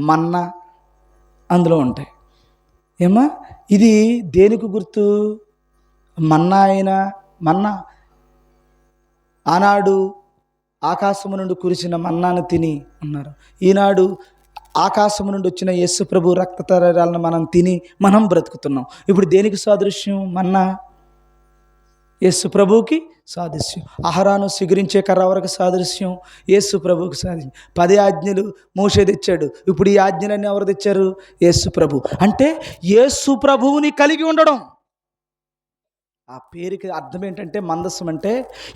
మన్నా అందులో ఉంటాయి. ఏమ్మా, ఇది దేనికి గుర్తు? మన్నా ఆనాడు ఆకాశము నుండి కురిసిన మన్నాను తిని ఉన్నారు. ఈనాడు ఆకాశము నుండి వచ్చిన యేసు ప్రభు రక్తతరాలను మనం తిని మనం బ్రతుకుతున్నాం. ఇప్పుడు దేనికి సాదృశ్యం? మన్నా యేసు ప్రభువుకి సాదృశ్యం. అహరాను సిగురించే కర్ర వరకు సాదృశ్యం యేసు ప్రభువుకి సాదృశ్యం. 10 ఆజ్ఞలు మోషే తెచ్చాడు. ఇప్పుడు ఈ ఆజ్ఞలన్నీ ఎవరు తెచ్చారు? యేసు ప్రభు. అంటే యేసు ప్రభువుని కలిగి ఉండడం. ఆ పేరుకి అర్థం ఏంటంటే, మందసం అంటే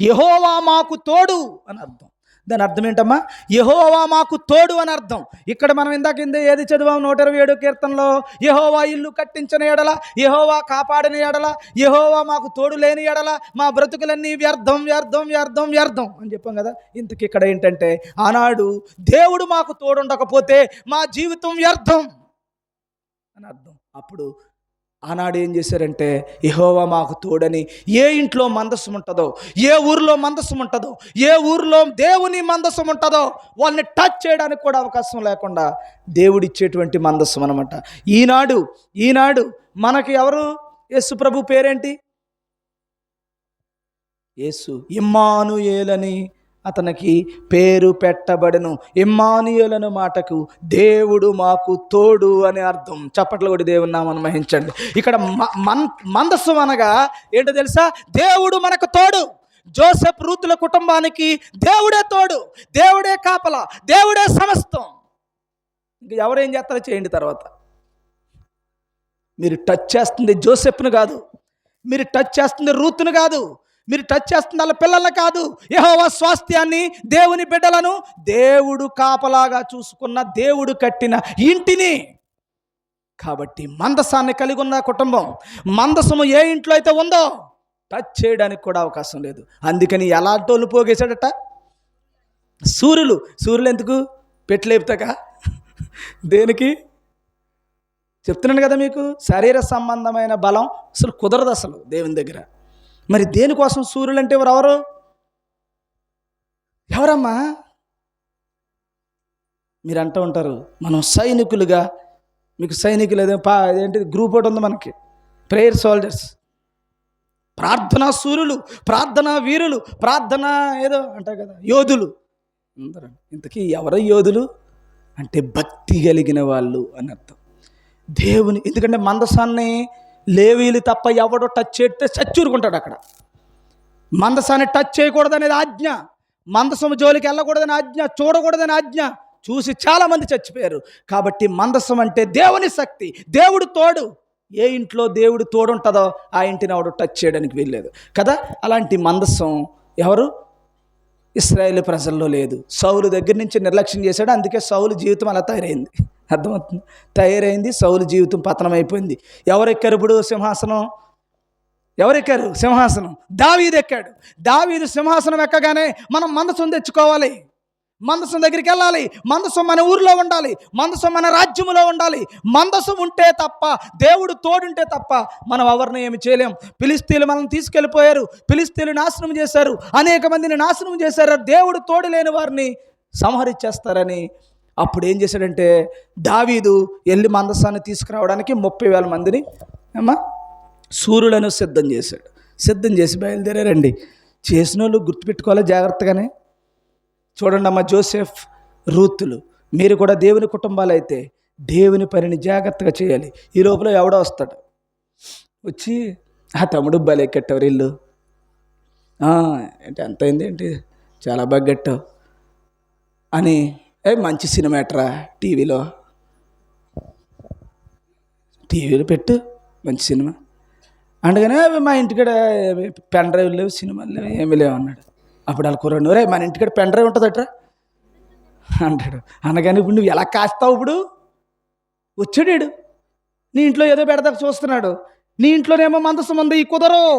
యెహోవా మాకు తోడు అని అర్థం. దాని అర్థం ఏంటమ్మా? యెహోవా మాకు తోడు అని అర్థం. ఇక్కడ మనం ఇందాక ఏది చదివాం? 127 కీర్తనలో, యెహోవా ఇల్లు కట్టించిన ఎడల, యెహోవా కాపాడిన ఎడల, యెహోవా మాకు తోడు లేని ఎడల మా బ్రతుకులన్నీ వ్యర్థం వ్యర్థం వ్యర్థం వ్యర్థం అని చెప్పాం కదా. ఇంతకు ఇక్కడ ఏంటంటే, ఆనాడు దేవుడు మాకు తోడు ఉండకపోతే మా జీవితం వ్యర్థం అని అర్థం. అప్పుడు ఆనాడు ఏం చేశారంటే, యెహోవా మాకు తోడని, ఏ ఇంట్లో మందసం ఉంటుందో, ఏ ఊరిలో మందసం ఉంటుందో, ఏ ఊరిలో దేవుని మందసం ఉంటుందో వాళ్ళని టచ్ చేయడానికి కూడా అవకాశం లేకుండా దేవుడిచ్చేటువంటి మందసం అనమాట. ఈనాడు మనకి ఎవరు? యేసు ప్రభు పేరేంటి? యేసు. ఇమ్మానుయేల్ అని అతనికి పేరు పెట్టబడెను. ఇమ్మానుయేలను మాటకు దేవుడు మాకు తోడు అని అర్థం. చప్పట్లు కొట్టి దేవుని నామమును మహించండి. ఇక్కడ మందసం అనగా ఏంటో తెలుసా? దేవుడు మనకు తోడు. జోసెఫ్ రూతుల కుటుంబానికి దేవుడే తోడు, దేవుడే కాపలా, దేవుడే సమస్తం. ఇంక ఎవరేం చేస్తారో చేయండి. తర్వాత మీరు టచ్ చేస్తుంది జోసెఫ్ను కాదు, మీరు టచ్ చేస్తుంది రూతును కాదు, మీరు టచ్ చేస్తున్న వాళ్ళ పిల్లలను కాదు, యెహోవా స్వాస్థ్యాన్ని, దేవుని బిడ్డలను, దేవుడు కాపలాగా చూసుకున్న, దేవుడు కట్టిన ఇంటిని. కాబట్టి మందసాన్ని కలిగి ఉన్న కుటుంబం, మందసము ఏ ఇంట్లో అయితే ఉందో టచ్ చేయడానికి కూడా అవకాశం లేదు. అందుకని ఎలాంటోళ్ళు పోగేశాడట? సూర్యులు ఎందుకు? పెట్లేపుతాక దేనికి చెప్తున్నాను కదా మీకు. శరీర సంబంధమైన బలం అసలు కుదరదు అసలు దేవుని దగ్గర. మరి దేనికోసం సూర్యులు అంటే ఎవరమ్మా? మీరు అంటూ ఉంటారు మనం సైనికులుగా. మీకు సైనికులు ఏంటి గ్రూప్ ఒకటి ఉంది మనకి, ప్రేయర్ సోల్జర్స్, ప్రార్థనా సూర్యులు, ప్రార్థనా వీరులు, ప్రార్థన ఏదో అంటారు కదా, యోధులు అందరూ. ఇంతకీ ఎవరో యోధులు అంటే భక్తి కలిగిన వాళ్ళు అని అర్థం. దేవుని, ఎందుకంటే మందసాన్ని లేవీలు తప్ప ఎవడో టచ్ చేస్తే చచ్చూరుకుంటాడు అక్కడ. మందసాన్ని టచ్ చేయకూడదనేది ఆజ్ఞ, మందసం జోలికి వెళ్ళకూడదని ఆజ్ఞ, చూడకూడదని ఆజ్ఞ. చూసి చాలామంది చచ్చిపోయారు. కాబట్టి మందసం అంటే దేవుని శక్తి, దేవుడు తోడు. ఏ ఇంట్లో దేవుడు తోడు ఉంటుందో ఆ ఇంటిని ఎవడు టచ్ చేయడానికి వెళ్ళలేదు కదా. అలాంటి మందసం ఎవరు? ఇశ్రాయేలు ప్రజల్లో లేదు. సౌలు దగ్గర నుంచి నిర్లక్ష్యం చేశాడు, అందుకే సౌలు జీవితం అలా తయారైంది. అర్థమవుతుంది? తయారైంది. సౌలు జీవితం పతనం అయిపోయింది. ఎవరెక్కారు ఇప్పుడు సింహాసనం? ఎవరెక్కారు సింహాసనం? దావీదు ఎక్కాడు. దావీదు సింహాసనం ఎక్కగానే మనం మందసం తెచ్చుకోవాలి, మందసం దగ్గరికి వెళ్ళాలి, మందసం మన ఊరిలో ఉండాలి, మందసం మన రాజ్యములో ఉండాలి. మందసం ఉంటే తప్ప, దేవుడు తోడుంటే తప్ప మనం ఎవరిని ఏమి చేయలేం. ఫిలిష్తీయులు మనల్ని తీసుకెళ్ళిపోయారు, ఫిలిష్తీయులు నాశనం చేశారు, అనేక మందిని నాశనం చేశారు. దేవుడు తోడు లేని వారిని సంహరించేస్తారని అప్పుడు ఏం చేశాడంటే దావీదు వెళ్ళి మందసాన్ని తీసుకురావడానికి 30,000 మందిని సూర్యులను సిద్ధం చేసి బయలుదేరారండి. చేసిన వాళ్ళు గుర్తుపెట్టుకోవాలి జాగ్రత్తగానే. చూడండి అమ్మ, జోసెఫ్ రూతులు, మీరు కూడా దేవుని కుటుంబాలు అయితే దేవుని పనిని జాగ్రత్తగా చేయాలి. ఈ లోపల ఎవడో వస్తాడు, వచ్చి ఆ తమ్ముడు భలే కట్టేవారు ఇల్లు, ఏంటి ఎంత అయింది, ఏంటి చాలా బాగా కట్టావు అని, మంచి సినిమా ఎట్రా టీవీలో పెట్టు మంచి సినిమా అందుకనే మా ఇంటికాడ పెన్ డ్రైవ్ లేవు, సినిమాలు లేవు, ఏమీ లేవు అన్నాడు. అప్పుడు వాళ్ళ కుర్రాడు, రే మన ఇంటికాడ పెన్ డ్రైవ్ ఉంటుందట్రా అంటాడు. అనగానే ఇప్పుడు నువ్వు ఎలా కాస్తావు? ఇప్పుడు వచ్చాడు, నీ ఇంట్లో ఏదో పెడదాక చూస్తున్నాడు, నీ ఇంట్లోనేమో మందసం ఉంది, ఈ కుదరవు,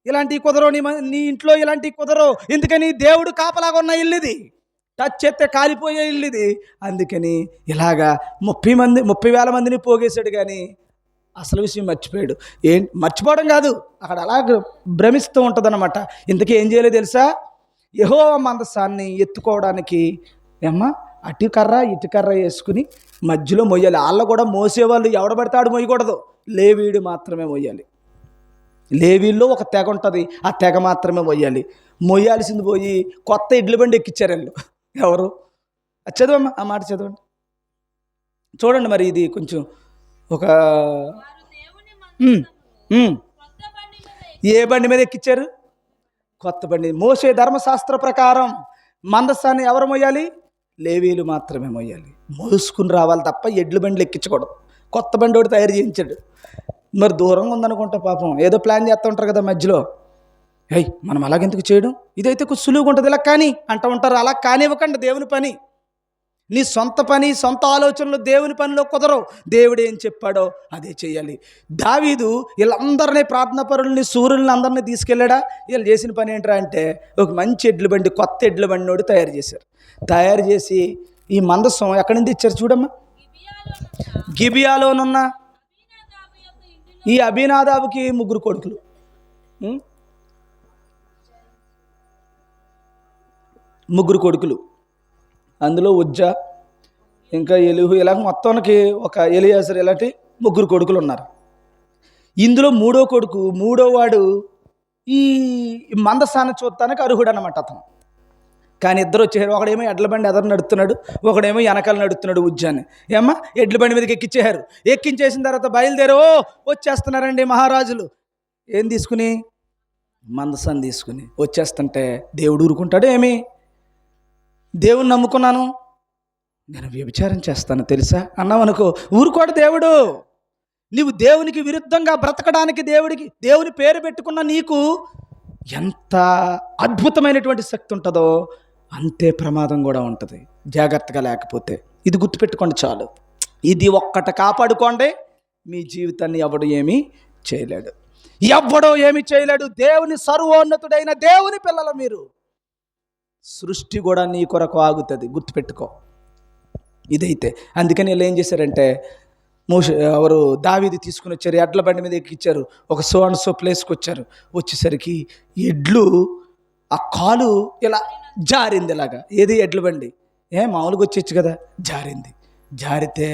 ఇలాంటివి కుదరవు, నీ ఇంట్లో ఇలాంటివి కుదరవు. ఎందుకని? దేవుడు కాపలాగా ఉన్న ఇల్లు ఇది, టచ్ చేస్తే కాలిపోయే ఇల్లు ఇది. అందుకని ఇలాగా 30,000 మందిని పోగేశాడు. కానీ అసలు విషయం మర్చిపోయాడు. మర్చిపోవడం కాదు, అక్కడ అలా భ్రమిస్తూ ఉంటుంది అన్నమాట. ఇంతకీ ఏం చేయలేదు తెలుసా? యెహోవా మందసాన్ని ఎత్తుకోవడానికి అటు కర్ర ఇటు కర్ర వేసుకుని మధ్యలో మొయ్యాలి. వాళ్ళు కూడా మోసేవాళ్ళు ఎవడబడతాడు మోయకూడదు, లేవీయుడు మాత్రమే మొయ్యాలి. లేవీల్లో ఒక తెగ ఉంటుంది, ఆ తెగ మాత్రమే మొయ్యాలి. మొయ్యాల్సింది పోయి కొత్త ఎడ్ల బండి ఎక్కించారు వాళ్ళు. ఎవరు? చదవమ్మా, ఆ మాట చదవండి. చూడండి మరి, ఇది కొంచెం ఒక ఏ బండి మీద ఎక్కించారు? కొత్త బండి. మోసే ధర్మశాస్త్ర ప్రకారం మందసాన్ని ఎవరు మోయాలి? లేవీలు మాత్రమే మోయాలి. మోసుకుని రావాలి తప్ప ఎడ్ల బండ్లు ఎక్కించకూడదు. కొత్త బండి ఒకటి తయారు చేయించాడు. మరి దూరంగా ఉందనుకుంటా పాపం, ఏదో ప్లాన్ చేస్తూ ఉంటారు కదా మధ్యలో, మనం అలాగెందుకు చేయడం, ఇదైతే కొంచెం సులువుగా ఉంటుంది, ఇలా కానీ అంటూ ఉంటారు. అలా కానివ్వకండి. దేవుని పని, నీ సొంత పని, సొంత ఆలోచనలు దేవుని పనిలో కుదరవు. దేవుడు ఏం చెప్పాడో అదే చేయాలి. దావీదు వీళ్ళందరినీ, ప్రార్థనా పరులని, సూర్యులని అందరినీ తీసుకెళ్ళాడా? వీళ్ళు చేసిన పని ఏంట్రా అంటే ఒక మంచి ఎడ్ల బండి, కొత్త ఎడ్ల బండి నోడు తయారు చేశారు. తయారు చేసి ఈ మందసం ఎక్కడి నుంచి ఇచ్చారు చూడమ్మా? గిబియాలోనున్న ఈ అబీనాదాబుకి 3 కొడుకులు. ముగ్గురు కొడుకులు, అందులో ఉజ్జా, ఇంకా ఎలీహు, ఇలాగ మొత్తానికి ఒక ఎలియాజరు, ఇలాంటి 3 కొడుకులు ఉన్నారు. ఇందులో 3వ కొడుకు, 3వ వాడు ఈ మందసాన్ని చూడటానికి అర్హుడు అన్నమాట. అతను కానీ ఇద్దరు వచ్చేసారు. ఒకడేమో ఎడ్ల బండి ఎదరు నడుస్తున్నాడు, ఒకడేమో వెనకాల నడుస్తున్నాడు ఉజ్జాన్ని. ఏమ్మా ఎడ్ల బండి మీదకి ఎక్కించేశారు. ఎక్కించేసిన తర్వాత బయలుదేరో వచ్చేస్తున్నారండి మహారాజులు. ఏం తీసుకుని? మందసాన్ని తీసుకుని వచ్చేస్తుంటే దేవుడు ఊరుకుంటాడు ఏమి? దేవుని నమ్ముకున్నాను, నేను వ్యభిచారం చేస్తాను తెలుసా అన్నావనుకో, ఊరుకోడు దేవుడు. నీవు దేవునికి విరుద్ధంగా బ్రతకడానికి దేవుని పేరు పెట్టుకున్న నీకు ఎంత అద్భుతమైనటువంటి శక్తి ఉంటుందో అంతే ప్రమాదం కూడా ఉంటుంది జాగ్రత్తగా లేకపోతే. ఇది గుర్తుపెట్టుకోండి చాలు. ఇది ఒక్కటి కాపాడుకోండి, మీ జీవితాన్ని ఎవడు ఏమీ చేయలేడు, ఎవ్వడో ఏమి చేయలేడు. దేవుని సర్వోన్నతుడైన దేవుని పిల్లలు మీరు. సృష్టి కూడా నీ కొరకు ఆగుతుంది, గుర్తుపెట్టుకో ఇదైతే. అందుకని వీళ్ళు ఏం చేశారంటే ఎవరు దావీదు తీసుకుని వచ్చారు, ఎడ్ల బండి మీద ఎక్కిచ్చారు. ఒక సో అండ్ సో ప్లేస్కి వచ్చారు. వచ్చేసరికి ఎడ్లు ఆ కాలు ఇలా జారింది. ఇలాగా ఏది ఎడ్ల బండి మామూలుగా వచ్చేచ్చు కదా, జారింది. జారితే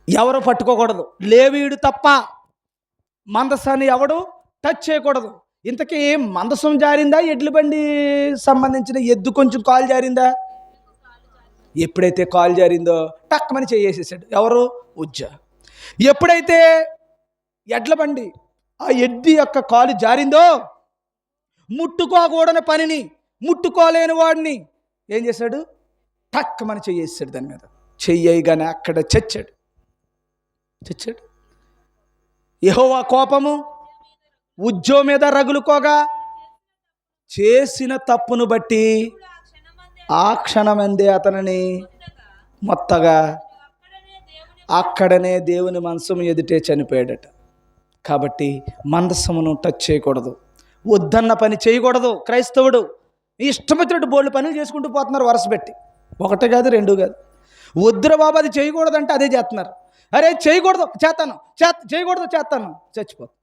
ఎవరు పట్టుకోకూడదు, లేవీయుడు తప్ప మందసాన్ని ఎవడు టచ్ చేయకూడదు. ఇంతకీ మందసం జారిందా, ఎడ్ల బండి సంబంధించిన ఎద్దు కొంచెం కాలు జారిందా? ఎప్పుడైతే కాలు జారిందో టక్కమని చేసేసాడు ఎవరు? ఉజ్జా. ఎప్పుడైతే ఎడ్ల బండి ఆ ఎద్దు యొక్క కాలు జారిందో ముట్టుకోకూడని పనిని, ముట్టుకోలేని వాడిని ఏం చేశాడు? టక్కమని చేసేసాడు దాని మీద. చెయ్యగానే అక్కడ చచ్చాడు. యెహోవా కోపము ఉజ్జో మీద రగులుకోగా చేసిన తప్పును బట్టి ఆ క్షణమందే అతనిని మొత్తగా అక్కడనే దేవుని మంచం ఎదుటే చనిపోయాడట. కాబట్టి మందసమును టచ్ చేయకూడదు, వద్దన్న పని చేయకూడదు. క్రైస్తవుడు ఇష్టపచ్చినట్టు బోల్డ్ పనులు చేసుకుంటూ పోతున్నారు వరుస పెట్టి, ఒకటి కాదు రెండు కాదు. వద్దుర బాబు అది చేయకూడదంటే అదే చేస్తున్నారు. అరే చేయకూడదు చేస్తాను, చేయకూడదు చేస్తాను, చచ్చిపోతాను.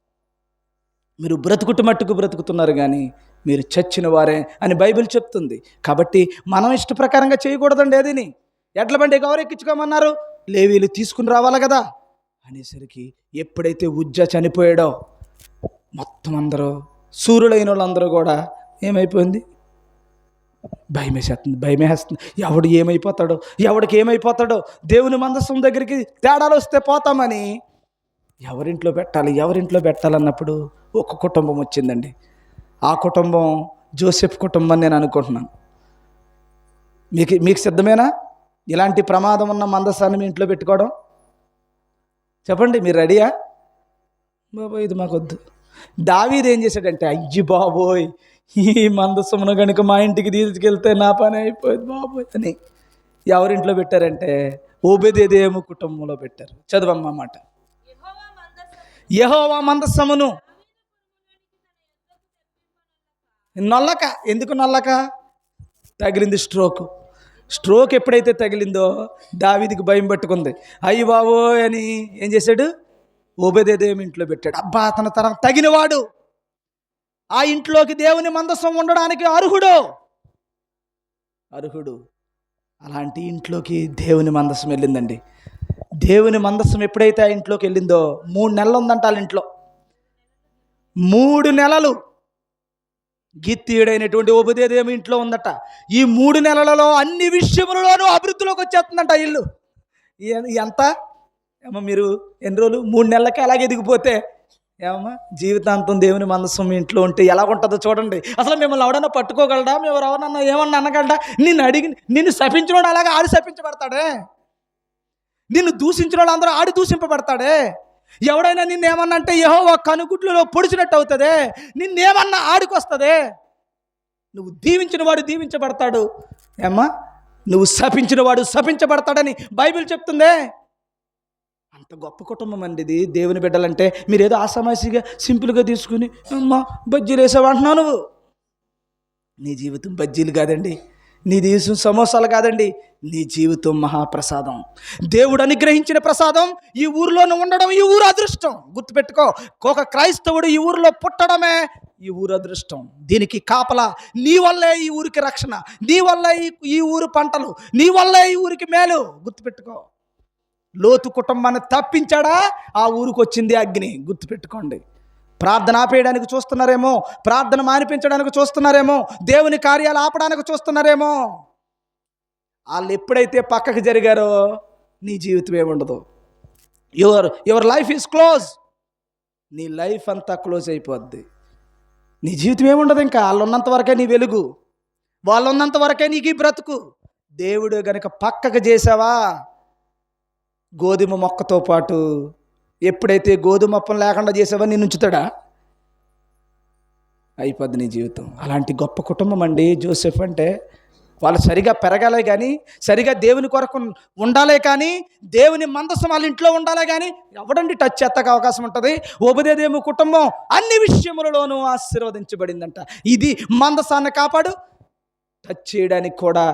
మీరు బ్రతుకుటు మట్టుకు బ్రతుకుతున్నారు కానీ మీరు చచ్చిన వారే అని బైబిల్ చెప్తుంది. కాబట్టి మనం ఇష్ట ప్రకారంగా చేయకూడదండి. ఏదిని ఎడ్ల బండి ఎవరెక్కించుకోమన్నారు? లేవీలు తీసుకుని రావాలి కదా అనేసరికి ఎప్పుడైతే ఉజ్జా చనిపోయాడో మొత్తం అందరూ సూర్యులైన వాళ్ళందరూ కూడా ఏమైపోయింది? భయమేస్తుంది. ఎవడు ఏమైపోతాడో, ఎవడికి ఏమైపోతాడో. దేవుని మందసం దగ్గరికి తేడాలు వస్తే పోతామని ఎవరింట్లో పెట్టాలన్నప్పుడు ఒక కుటుంబం వచ్చిందండి. ఆ కుటుంబం జోసెఫ్ కుటుంబం నేను అనుకుంటున్నాను. మీకు సిద్ధమేనా ఇలాంటి ప్రమాదం ఉన్న మందసాన్ని మీ ఇంట్లో పెట్టుకోవడం? చెప్పండి, మీరు రెడీయా? బాబోయ్ ఇది మాకొద్దు. దావీదు ఏం చేశాడంటే, అయ్యి బాబోయ్ ఈ మందసమును కనుక మా ఇంటికి తీసుకెళ్తే నా పని అయిపోయింది బాబోయ్ అని ఎవరింట్లో పెట్టారంటే ఓబేదేదోము కుటుంబంలో పెట్టారు. చదవమ్మా మాట. యెహోవా మందసమును నొల్లక. ఎందుకు నొల్లక? తగిలింది స్ట్రోక్ ఎప్పుడైతే తగిలిందో దావీదుకి భయం పట్టుకుంది. అయ్యి బాబోయ్ అని ఏం చేశాడు? ఓబేదేదోము ఇంట్లో పెట్టాడు. అబ్బా అతను తరం తగినవాడు, ఆ ఇంట్లోకి దేవుని మందసం ఉండడానికి అర్హుడు. అలాంటి ఇంట్లోకి దేవుని మందసం వెళ్ళిందండి. దేవుని మందసం ఎప్పుడైతే ఆ ఇంట్లోకి వెళ్ళిందో 3 నెలలు ఉందంట వాళ్ళ ఇంట్లో. 3 నెలలు గిత్తీయుడైనటువంటి ఓబేదేదోము ఇంట్లో ఉందట. ఈ 3 నెలలలో అన్ని విషయములలోనూ అభివృద్ధిలోకి వచ్చేస్తుందంట ఇల్లు. ఎంత ఏమో మీరు ఎన్ని రోజులు 3 నెలలకి అలాగే ఎదిగిపోతే ఏమమ్మా జీవితాంతం దేవుని మందసం మీ ఇంట్లో ఉంటే ఎలా ఉంటుందో చూడండి. అసలు మిమ్మల్ని ఎవడన్నా పట్టుకోగలడా? మేము ఎవరన్నా ఏమన్నా అనగలడా? నిన్ను శపించిన వాడు అలాగే ఆడి శపించబడతాడే, నిన్ను దూషించిన వాళ్ళు అందరూ ఆడి దూషింపబడతాడే. ఎవడైనా నిన్నేమన్నా అంటే యెహోవా కనుగుడ్లలో పొడిచినట్టు అవుతుంది, నిన్నేమన్నా ఆడికొస్తుంది. నువ్వు దీవించిన వాడు దీవించబడతాడు, ఏమ్మా నువ్వు శపించిన వాడు శపించబడతాడని బైబిల్ చెప్తుందే. అంత గొప్ప కుటుంబం అండి ఇది. దేవుని బిడ్డలంటే మీరేదో ఆసామాసిగా సింపుల్గా తీసుకుని అమ్మా బజ్జీలు వేసావంటున్నావు. నువ్వు నీ జీవితం బజ్జీలు కాదండి, నీ జీవితం సమోసాలు కాదండి, నీ జీవితం మహాప్రసాదం. దేవుడు అనుగ్రహించిన ప్రసాదం. ఈ ఊరిలోనే ఉండడం ఈ ఊరు అదృష్టం. గుర్తుపెట్టుకో, ఒక క్రైస్తవుడు ఈ ఊరిలో పుట్టడమే ఈ ఊరు అదృష్టం. దీనికి కాపలా నీ వల్లే ఈ ఊరికి రక్షణ, నీ వల్లే ఈ ఊరు పంటలు, నీ వల్లే ఈ ఊరికి మేలు. గుర్తుపెట్టుకో, లోతు కుటుంబాన్ని తప్పించాడా, ఆ ఊరికి వచ్చింది అగ్ని. గుర్తుపెట్టుకోండి, ప్రార్థన ఆపేయడానికి చూస్తున్నారేమో, ప్రార్థన మానిపించడానికి చూస్తున్నారేమో, దేవుని కార్యాలు ఆపడానికి చూస్తున్నారేమో. వాళ్ళు ఎప్పుడైతే పక్కకి జరిగారో నీ జీవితం ఏముండదు. Your life is close. నీ లైఫ్ అంతా క్లోజ్ అయిపోద్ది. నీ జీవితం ఏముండదు. ఇంకా వాళ్ళు ఉన్నంత వరకే నీ వెలుగు, వాళ్ళు ఉన్నంత వరకే నీకు ఈ బ్రతుకు. దేవుడు గనుక పక్కకు చేసావా, గోధుమ మొక్కతో పాటు ఎప్పుడైతే గోధుమ మొప్పం లేకుండా చేసావా నిన్ను ఉంచుతాడా? అయిపోద్ది నీ జీవితం. అలాంటి గొప్ప కుటుంబం అండి జోసెఫ్ అంటే. వాళ్ళు సరిగా పెరగాలే కానీ, సరిగా దేవుని కొరకు ఉండాలే కానీ, దేవుని మందసం వాళ్ళ ఇంట్లో ఉండాలే కానీ ఎవడండి టచ్ చేత్తకు అవకాశం ఉంటుంది? ఒబేదేదోము కుటుంబం అన్ని విషయములలోనూ ఆశీర్వదించబడిందంట. ఇది మందసాన్ని కాపాడు. టచ్ చేయడానికి కూడా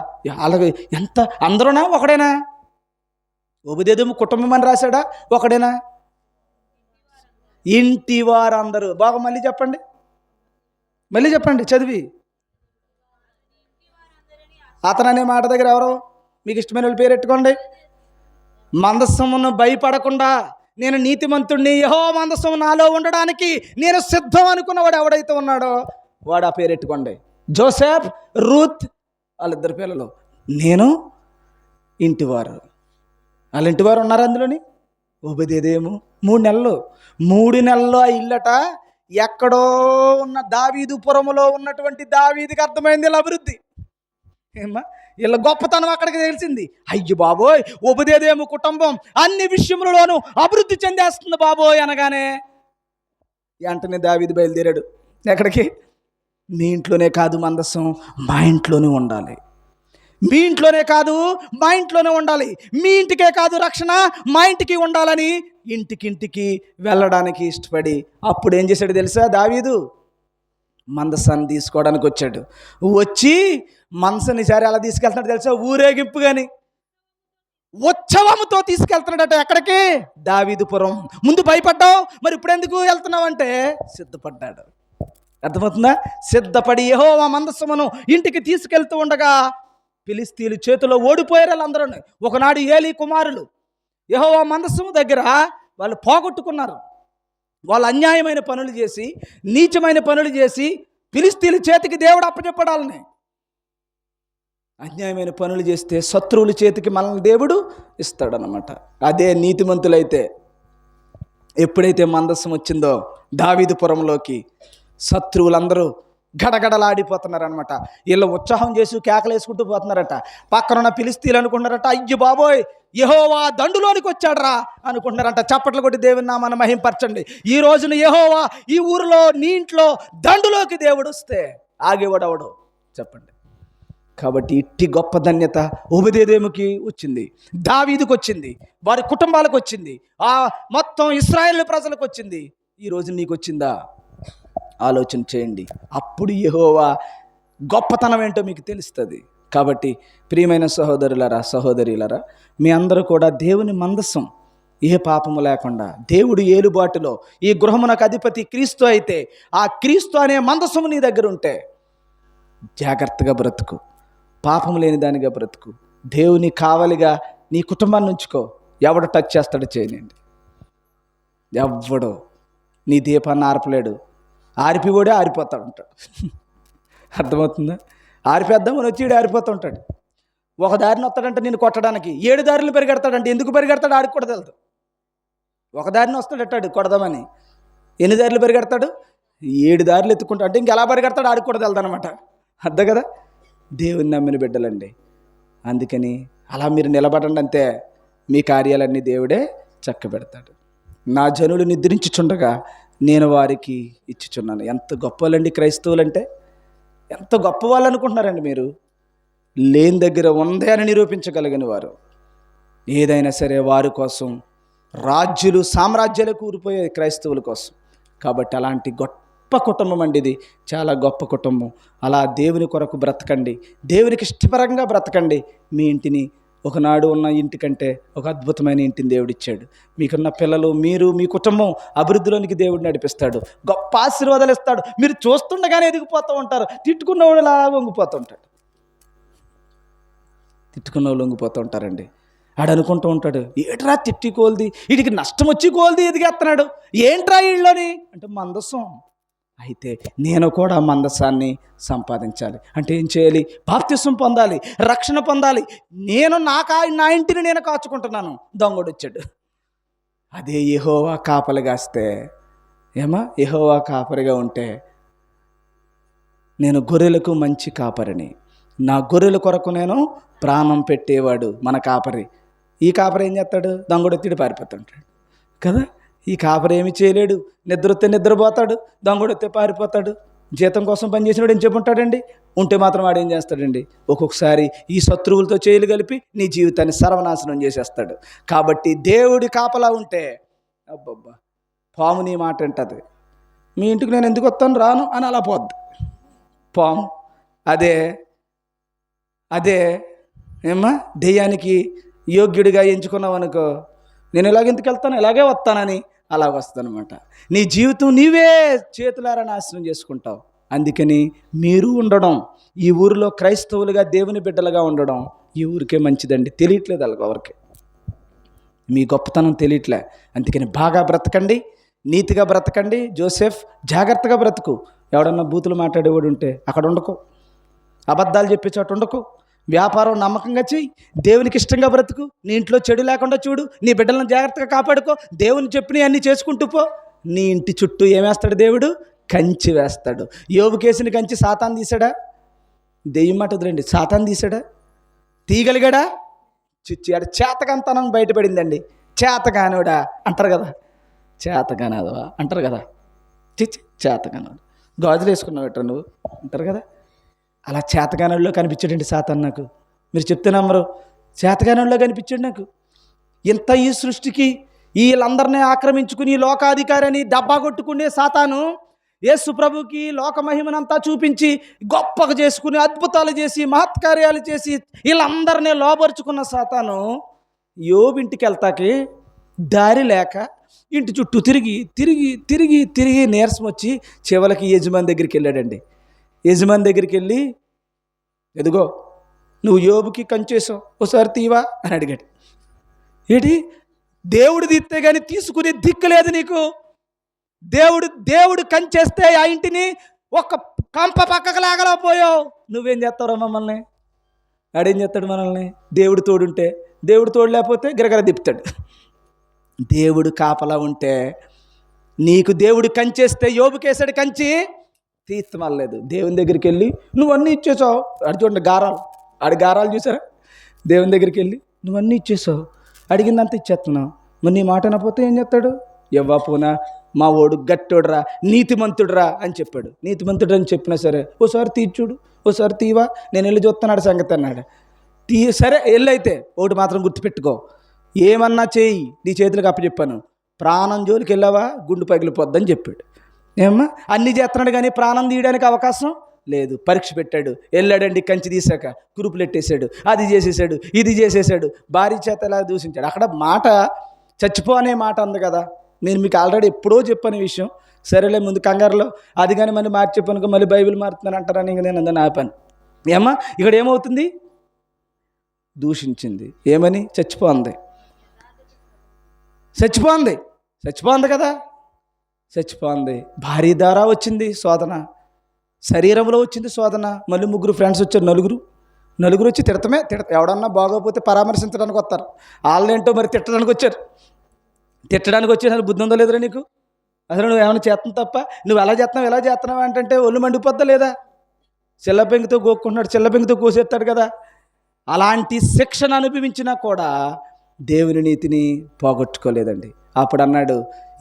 అలాగే ఎంత అందరూనా ఒకడేనా? ఒబేదేదోము కుటుంబం అని రాశాడా? ఒకడేనా? ఇంటి వారందరూ. బాగా మళ్ళీ చెప్పండి చదివి. అతననే మాట దగ్గర ఎవరు? మీకు ఇష్టమైన వాళ్ళ పేరు పెట్టుకోండి. మందస్సమును భయపడకుండా నేను నీతిమంతుడిని, యెహోవా మందస్సము నాలో ఉండడానికి నేను సిద్ధం అనుకున్నవాడు ఎవడైతే ఉన్నాడో వాడు ఆ పేరు పెట్టుకోండి. జోసెఫ్, రూత్, వాళ్ళిద్దరు పిల్లలు, నేను ఇంటివారు. వాళ్ళ ఇంటివారు ఉన్నారు అందులోని. ఒబేదేదోము 3 నెలల్లో ఆ ఇల్లట ఎక్కడో ఉన్న దావీదుపురములో ఉన్నటువంటి దావీదుకి అర్థమైంది వీళ్ళ అభివృద్ధి. ఏమ్మా వీళ్ళ గొప్పతనం అక్కడికి తెలిసింది. అయ్యో బాబోయ్, ఒబేదేదోము కుటుంబం అన్ని విషయములలోనూ అభివృద్ధి చెందేస్తుంది బాబోయ్ అనగానే వెంటనే దావీదు బయలుదేరాడు. ఎక్కడికి? మీ ఇంట్లోనే కాదు మందసం, మా ఇంట్లోనే ఉండాలి. మీ ఇంట్లోనే కాదు మా ఇంట్లోనే ఉండాలి. మీ ఇంటికే కాదు రక్షణ, మా ఇంటికి ఉండాలని ఇంటికి వెళ్ళడానికి ఇష్టపడి అప్పుడు ఏం చేశాడు తెలుసా? దావీదు మందసాన్ని తీసుకోవడానికి వచ్చాడు. వచ్చి మనసుని సరే అలా తీసుకెళ్తున్నాడు తెలుసా? ఊరేగింపు కానీ ఉత్సవముతో తీసుకెళ్తున్నాడట. ఎక్కడికి? దావీదుపురం. ముందు భయపడ్డావు, మరి ఇప్పుడు ఎందుకు వెళ్తున్నావు అంటే సిద్ధపడ్డాడు. అర్థమవుతుందా? సిద్ధపడి యెహోవా మందసమును ఇంటికి తీసుకెళ్తూ ఉండగా ఫిలిష్తీయుల చేతిలో ఓడిపోయారు వాళ్ళందరూ. ఒకనాడు ఏలీ కుమారులు యెహోవా మందసము దగ్గర వాళ్ళు పోగొట్టుకున్నారు. వాళ్ళు అన్యాయమైన పనులు చేసి, నీచమైన పనులు చేసి ఫిలిష్తీయుల చేతికి దేవుడు అప్పచెప్పడాలని. అన్యాయమైన పనులు చేస్తే శత్రువుల చేతికి మనల్ని దేవుడు ఇస్తాడనమాట. అదే నీతిమంతులైతే. ఎప్పుడైతే మందసం వచ్చిందో దావీదుపురంలోకి, శత్రువులందరూ గడగడలాడిపోతున్నారనమాట. వీళ్ళు ఉత్సాహం చేసి కేకలు వేసుకుంటూ పోతున్నారట. పక్కనున్న ఫిలిష్తీయులు అనుకుంటున్నారట, అయ్యో బాబోయ్ యెహోవా దండులోనికి వచ్చాడరా అనుకుంటున్నారంట. చప్పట్లు కొట్టి దేవుని నామాన్ని మహింపరచండి. ఈ రోజున యెహోవా ఈ ఊరిలో, నీ ఇంట్లో దండులోకి దేవుడు వస్తే ఆగేవాడు అవడు? చెప్పండి. కాబట్టి ఇట్టి గొప్ప ధన్యత ఒబేదేదోముకి వచ్చింది, దావీదుకు వచ్చింది, వారి కుటుంబాలకు వచ్చింది, ఆ మొత్తం ఇశ్రాయేలు ప్రజలకు వచ్చింది. ఈరోజు నీకు వచ్చిందా? ఆలోచన చేయండి. అప్పుడు యెహోవా గొప్పతనం ఏంటో మీకు తెలుస్తుంది. కాబట్టి ప్రియమైన సహోదరులారా, సహోదరులారా, మీ అందరూ కూడా దేవుని మందసం, ఏ పాపము లేకుండా దేవుడు ఏలుబాటులో ఈ గృహమునకు అధిపతి క్రీస్తు అయితే, ఆ క్రీస్తు అనే మందసము నీ దగ్గర ఉంటే జాగ్రత్తగా బ్రతుకు, పాపము లేని దానిగా బ్రతుకు, దేవుని కావలిగా నీ కుటుంబాన్ని ఉంచుకో. ఎవడు టచ్ చేస్తాడో చేయనండి. ఎవడో నీ దీపాన్ని ఆర్పలేడు. ఆరిపివాడే ఆరిపోతూ ఉంటాడు. అర్థమవుతుందా? ఆరిపేద్దామని వచ్చి ఆరిపోతూ ఉంటాడు. ఒక దారిని వస్తాడంటే నేను కొట్టడానికి 7 దారులు పరిగెడతాడంటే ఎందుకు పరిగెడతాడు? ఆడికి కూడా తెలుదు. ఒక దారిని వస్తాడట్టాడు కొడదామని, ఎన్ని దారులు పరిగెడతాడు? 7 దారులు ఎత్తుకుంటా అంటే ఇంకెలా పరిగెడతాడు? ఆడికి కూడా తెలుదు అనమాట. అర్థం కదా? దేవుని నమ్మిన బిడ్డలండి. అందుకని అలా మీరు నిలబడండి, అంతే మీ కార్యాలన్నీ దేవుడే చక్కబెడతాడు. నా జనులు నిద్రించుచుండగా నేను వారికి ఇచ్చుచున్నాను. ఎంత గొప్ప వాళ్ళండి క్రైస్తవులంటే! ఎంత గొప్ప వాళ్ళు అనుకుంటున్నారండి మీరు? లేని దగ్గర ఉందే అని నిరూపించగలిగిన వారు. ఏదైనా సరే వారి కోసం రాజ్యులు, సామ్రాజ్యాలకు ఊరిపోయే క్రైస్తవుల కోసం. కాబట్టి అలాంటి గొప్ప కుటుంబం అండి ఇది, చాలా గొప్ప కుటుంబం. అలా దేవుని కొరకు బ్రతకండి, దేవునికి ఇష్టపరంగా బ్రతకండి. మీ ఇంటిని ఒకనాడు ఉన్న ఇంటి కంటే ఒక అద్భుతమైన ఇంటిని దేవుడిచ్చాడు. మీకున్న పిల్లలు, మీరు, మీ కుటుంబం అభివృద్ధిలోనికి దేవుడు నడిపిస్తాడు. గొప్ప ఆశీర్వాదాలు ఇస్తాడు. మీరు చూస్తుండగానే ఎదిగిపోతూ ఉంటారు. తిట్టుకున్నవాడు ఇలా వంగిపోతూ ఉంటాడు. తిట్టుకున్నవాళ్ళు వంగిపోతూ ఉంటారండి. ఆడు అనుకుంటూ ఉంటాడు, ఏట్రా తిట్టి కోల్ది, వీడికి నష్టం వచ్చి కోల్ది ఎదిగేస్తున్నాడు, ఏంట్రా వీళ్ళని అంటే మందసం. అయితే నేను కూడా మందసాన్ని సంపాదించాలి అంటే ఏం చేయాలి? బాప్తిసం పొందాలి, రక్షణ పొందాలి. నేను నా ఇంటిని నేను కాచుకుంటున్నాను, దొంగడు వచ్చాడు. అదే యెహోవా కాపలిగాస్తే యెహోవా కాపరిగా ఉంటే, నేను గొర్రెలకు మంచి కాపరిని, నా గొర్రెల కొరకు నేను ప్రాణం పెట్టేవాడు మన కాపరి. ఈ కాపరి ఏం చేస్తాడు? దొంగడొత్తిడి పారిపోతుంటాడు కదా. ఈ కాపరి ఏమి చేయలేడు, నిద్రొత్తే నిద్రపోతాడు, దొంగడొత్తే పారిపోతాడు. జీతం కోసం పనిచేసినాడు ఏం చెప్పుంటాడండి? ఉంటే మాత్రం వాడు ఏం చేస్తాడండి? ఒక్కొక్కసారి ఈ శత్రువులతో చేయలు కలిపి నీ జీవితాన్ని సర్వనాశనం చేసేస్తాడు. కాబట్టి దేవుడి కాపలా ఉంటే అబ్బబ్బా, పాము నీ మాట అంటది, మీ ఇంటికి నేను ఎందుకు వస్తాను రాను అని అలా పోద్ది పాము. అదే దెయ్యానికి యోగ్యుడిగా ఎంచుకున్నావు అనుకో, నేను ఎలాగెందుకు వెళ్తాను, ఇలాగే వస్తానని అలాగ వస్తానమాట. నీ జీవితం నీవే చేతులారా నాశనం చేసుకుంటావు. అందుకని మీరు ఉండడం, ఈ ఊరిలో క్రైస్తవులుగా దేవుని బిడ్డలుగా ఉండడం ఈ ఊరికే మంచిదండి. తెలియట్లేదు అలాగ ఎవరికి, మీ గొప్పతనం తెలియట్లే. అందుకని బాగా బ్రతకండి, నీతిగా బ్రతకండి. జోసెఫ్ జాగ్రత్తగా బ్రతుకు. ఎవడన్నా బూతులు మాట్లాడేవాడు ఉంటే అక్కడ ఉండకు, అబద్ధాలు చెప్పే చోట ఉండకు. వ్యాపారం నమ్మకంగా చెయ్యి, దేవునికి ఇష్టంగా బ్రతుకు. నీ ఇంట్లో చెడు లేకుండా చూడు, నీ బిడ్డలను జాగ్రత్తగా కాపాడుకో, దేవుని చెప్పినవి అన్నీ చేసుకుంటూ పో. నీ ఇంటి చుట్టూ ఏమేస్తాడు దేవుడు? కంచి వేస్తాడు. యోబు కేసిన కంచి సాతాను తీసాడా? దెయ్యం మాట వదిలేండి, సాతాను తీసాడా? తీయగలిగాడా? చిచ్చి ఆడ చేతకంతనం బయటపడిందండి. చేతగానోడా అంటారు కదా, చేతగానదవా అంటారు కదా, చిచ్చి చేతగానోడు, గాజులు వేసుకున్నావు ఎట్రా నువ్వు అంటారు కదా. అలా చేతగానంలో కనిపించాడండి సాతాను నాకు. మీరు చెప్తే నమ్మరు, చేతగానంలో కనిపించాడు నాకు. ఇంత ఈ సృష్టికి వీళ్ళందరినీ ఆక్రమించుకుని లోకాధికారి అని డబ్బా కొట్టుకునే సాతాను యేసు ప్రభుకి లోక మహిమనంతా చూపించి గొప్పగా చేసుకుని అద్భుతాలు చేసి మహత్కార్యాలు చేసి వీళ్ళందరినీ లోపరుచుకున్న సాతాను యోబింటికి వెళ్తాకి దారి లేక ఇంటి చుట్టూ తిరిగి తిరిగి తిరిగి తిరిగి నీరసం వచ్చి చివరికి యజమాని దగ్గరికి వెళ్ళాడండి. యజమాని దగ్గరికి వెళ్ళి, ఎదుగో నువ్వు యోబుకి కంచేసావు, ఒకసారి తీవా అని అడిగాడు. ఏంటి? దేవుడు తీస్తే కానీ తీసుకునే దిక్కు లేదు నీకు. దేవుడు కంచేస్తే ఆ ఇంటిని ఒక్క కంప పక్కకు లాగలేకపోయావు, నువ్వేం చేస్తావురా మమ్మల్ని? ఆడేం చేస్తాడు మనల్ని? దేవుడు తోడుంటే, దేవుడు తోడు లేకపోతే గిరగర తిప్పుతాడు. దేవుడు కాపలా ఉంటే, నీకు దేవుడు కంచేస్తే యోబుకేసాడు కంచి, తీస్తమలేదు. దేవుని దగ్గరికి వెళ్ళి నువ్వు అన్నీ ఇచ్చేసావు. అడి చూడండి గారాలు, గారాలు చూసారా? దేవుని దగ్గరికి వెళ్ళి నువ్వు అన్నీ ఇచ్చేసావు, అడిగిందంతా ఇచ్చేస్తున్నావు, మరి నీ మాట అనపోతే ఏం చేస్తాడు? ఎవ్వా పోనా మా ఓడు గట్టోడురా, నీతిమంతుడురా అని చెప్పాడు. నీతిమంతుడు అని చెప్పినా సరే ఓసారి తీర్చుడు, ఓసారి తీవా, నేను వెళ్ళి చూస్తున్నాడు సంగతి అన్నాడు. సరే వెళ్ళైతే ఒకటి మాత్రం గుర్తుపెట్టుకో, ఏమన్నా చేయి, నీ చేతులకు అప్పచెప్పాను, ప్రాణం జోలికి వెళ్ళావా గుండు పగిలిపోద్దని చెప్పాడు. ఏమన్నా అన్నీ చేస్తున్నాడు కానీ ప్రాణం తీయడానికి అవకాశం లేదు. పరీక్ష పెట్టాడు, వెళ్ళాడండి. కంచి తీసాక కురుపులు ఎట్టేశాడు, అది చేసేసాడు, ఇది చేసేసాడు, భారీ చేత ఎలా దూషించాడు. అక్కడ మాట చచ్చిపో అనే మాట ఉంది కదా, నేను మీకు ఆల్రెడీ ఎప్పుడో చెప్పని విషయం. సరేలే ముందు కంగారులో అది కానీ మళ్ళీ మార్చి చెప్పానుకో మళ్ళీ బైబిల్ మారుతున్నాను అంటారని ఇంక నేను అందరిని ఆపాను. ఏమ్మా ఇక్కడ ఏమవుతుంది? దూషించింది, ఏమని? చచ్చిపోంది కదా, చచ్చిపోంది. భార్య ద్వారా వచ్చింది శోధన, శరీరంలో వచ్చింది శోధన. మళ్ళీ ముగ్గురు ఫ్రెండ్స్ వచ్చారు, నలుగురు వచ్చి ఎవడన్నా బాగోపోతే పరామర్శించడానికి వస్తారు. వాళ్ళేంటో మరి తిట్టడానికి వచ్చి అసలు బుద్ధి ఉందో లేదురా నీకు? అసలు నువ్వు ఏమైనా చేస్తాను తప్ప, నువ్వు ఎలా చేస్తున్నావు అంటే ఒళ్ళు మండిపోద్దా లేదా? చిల్లబెంగితో గోక్కుంటున్నాడు, చిల్లబెంగితో కోసేస్తాడు కదా. అలాంటి శిక్షణ అనుభవించినా కూడా దేవుని నీతిని పోగొట్టుకోలేదండి. అప్పుడు అన్నాడు,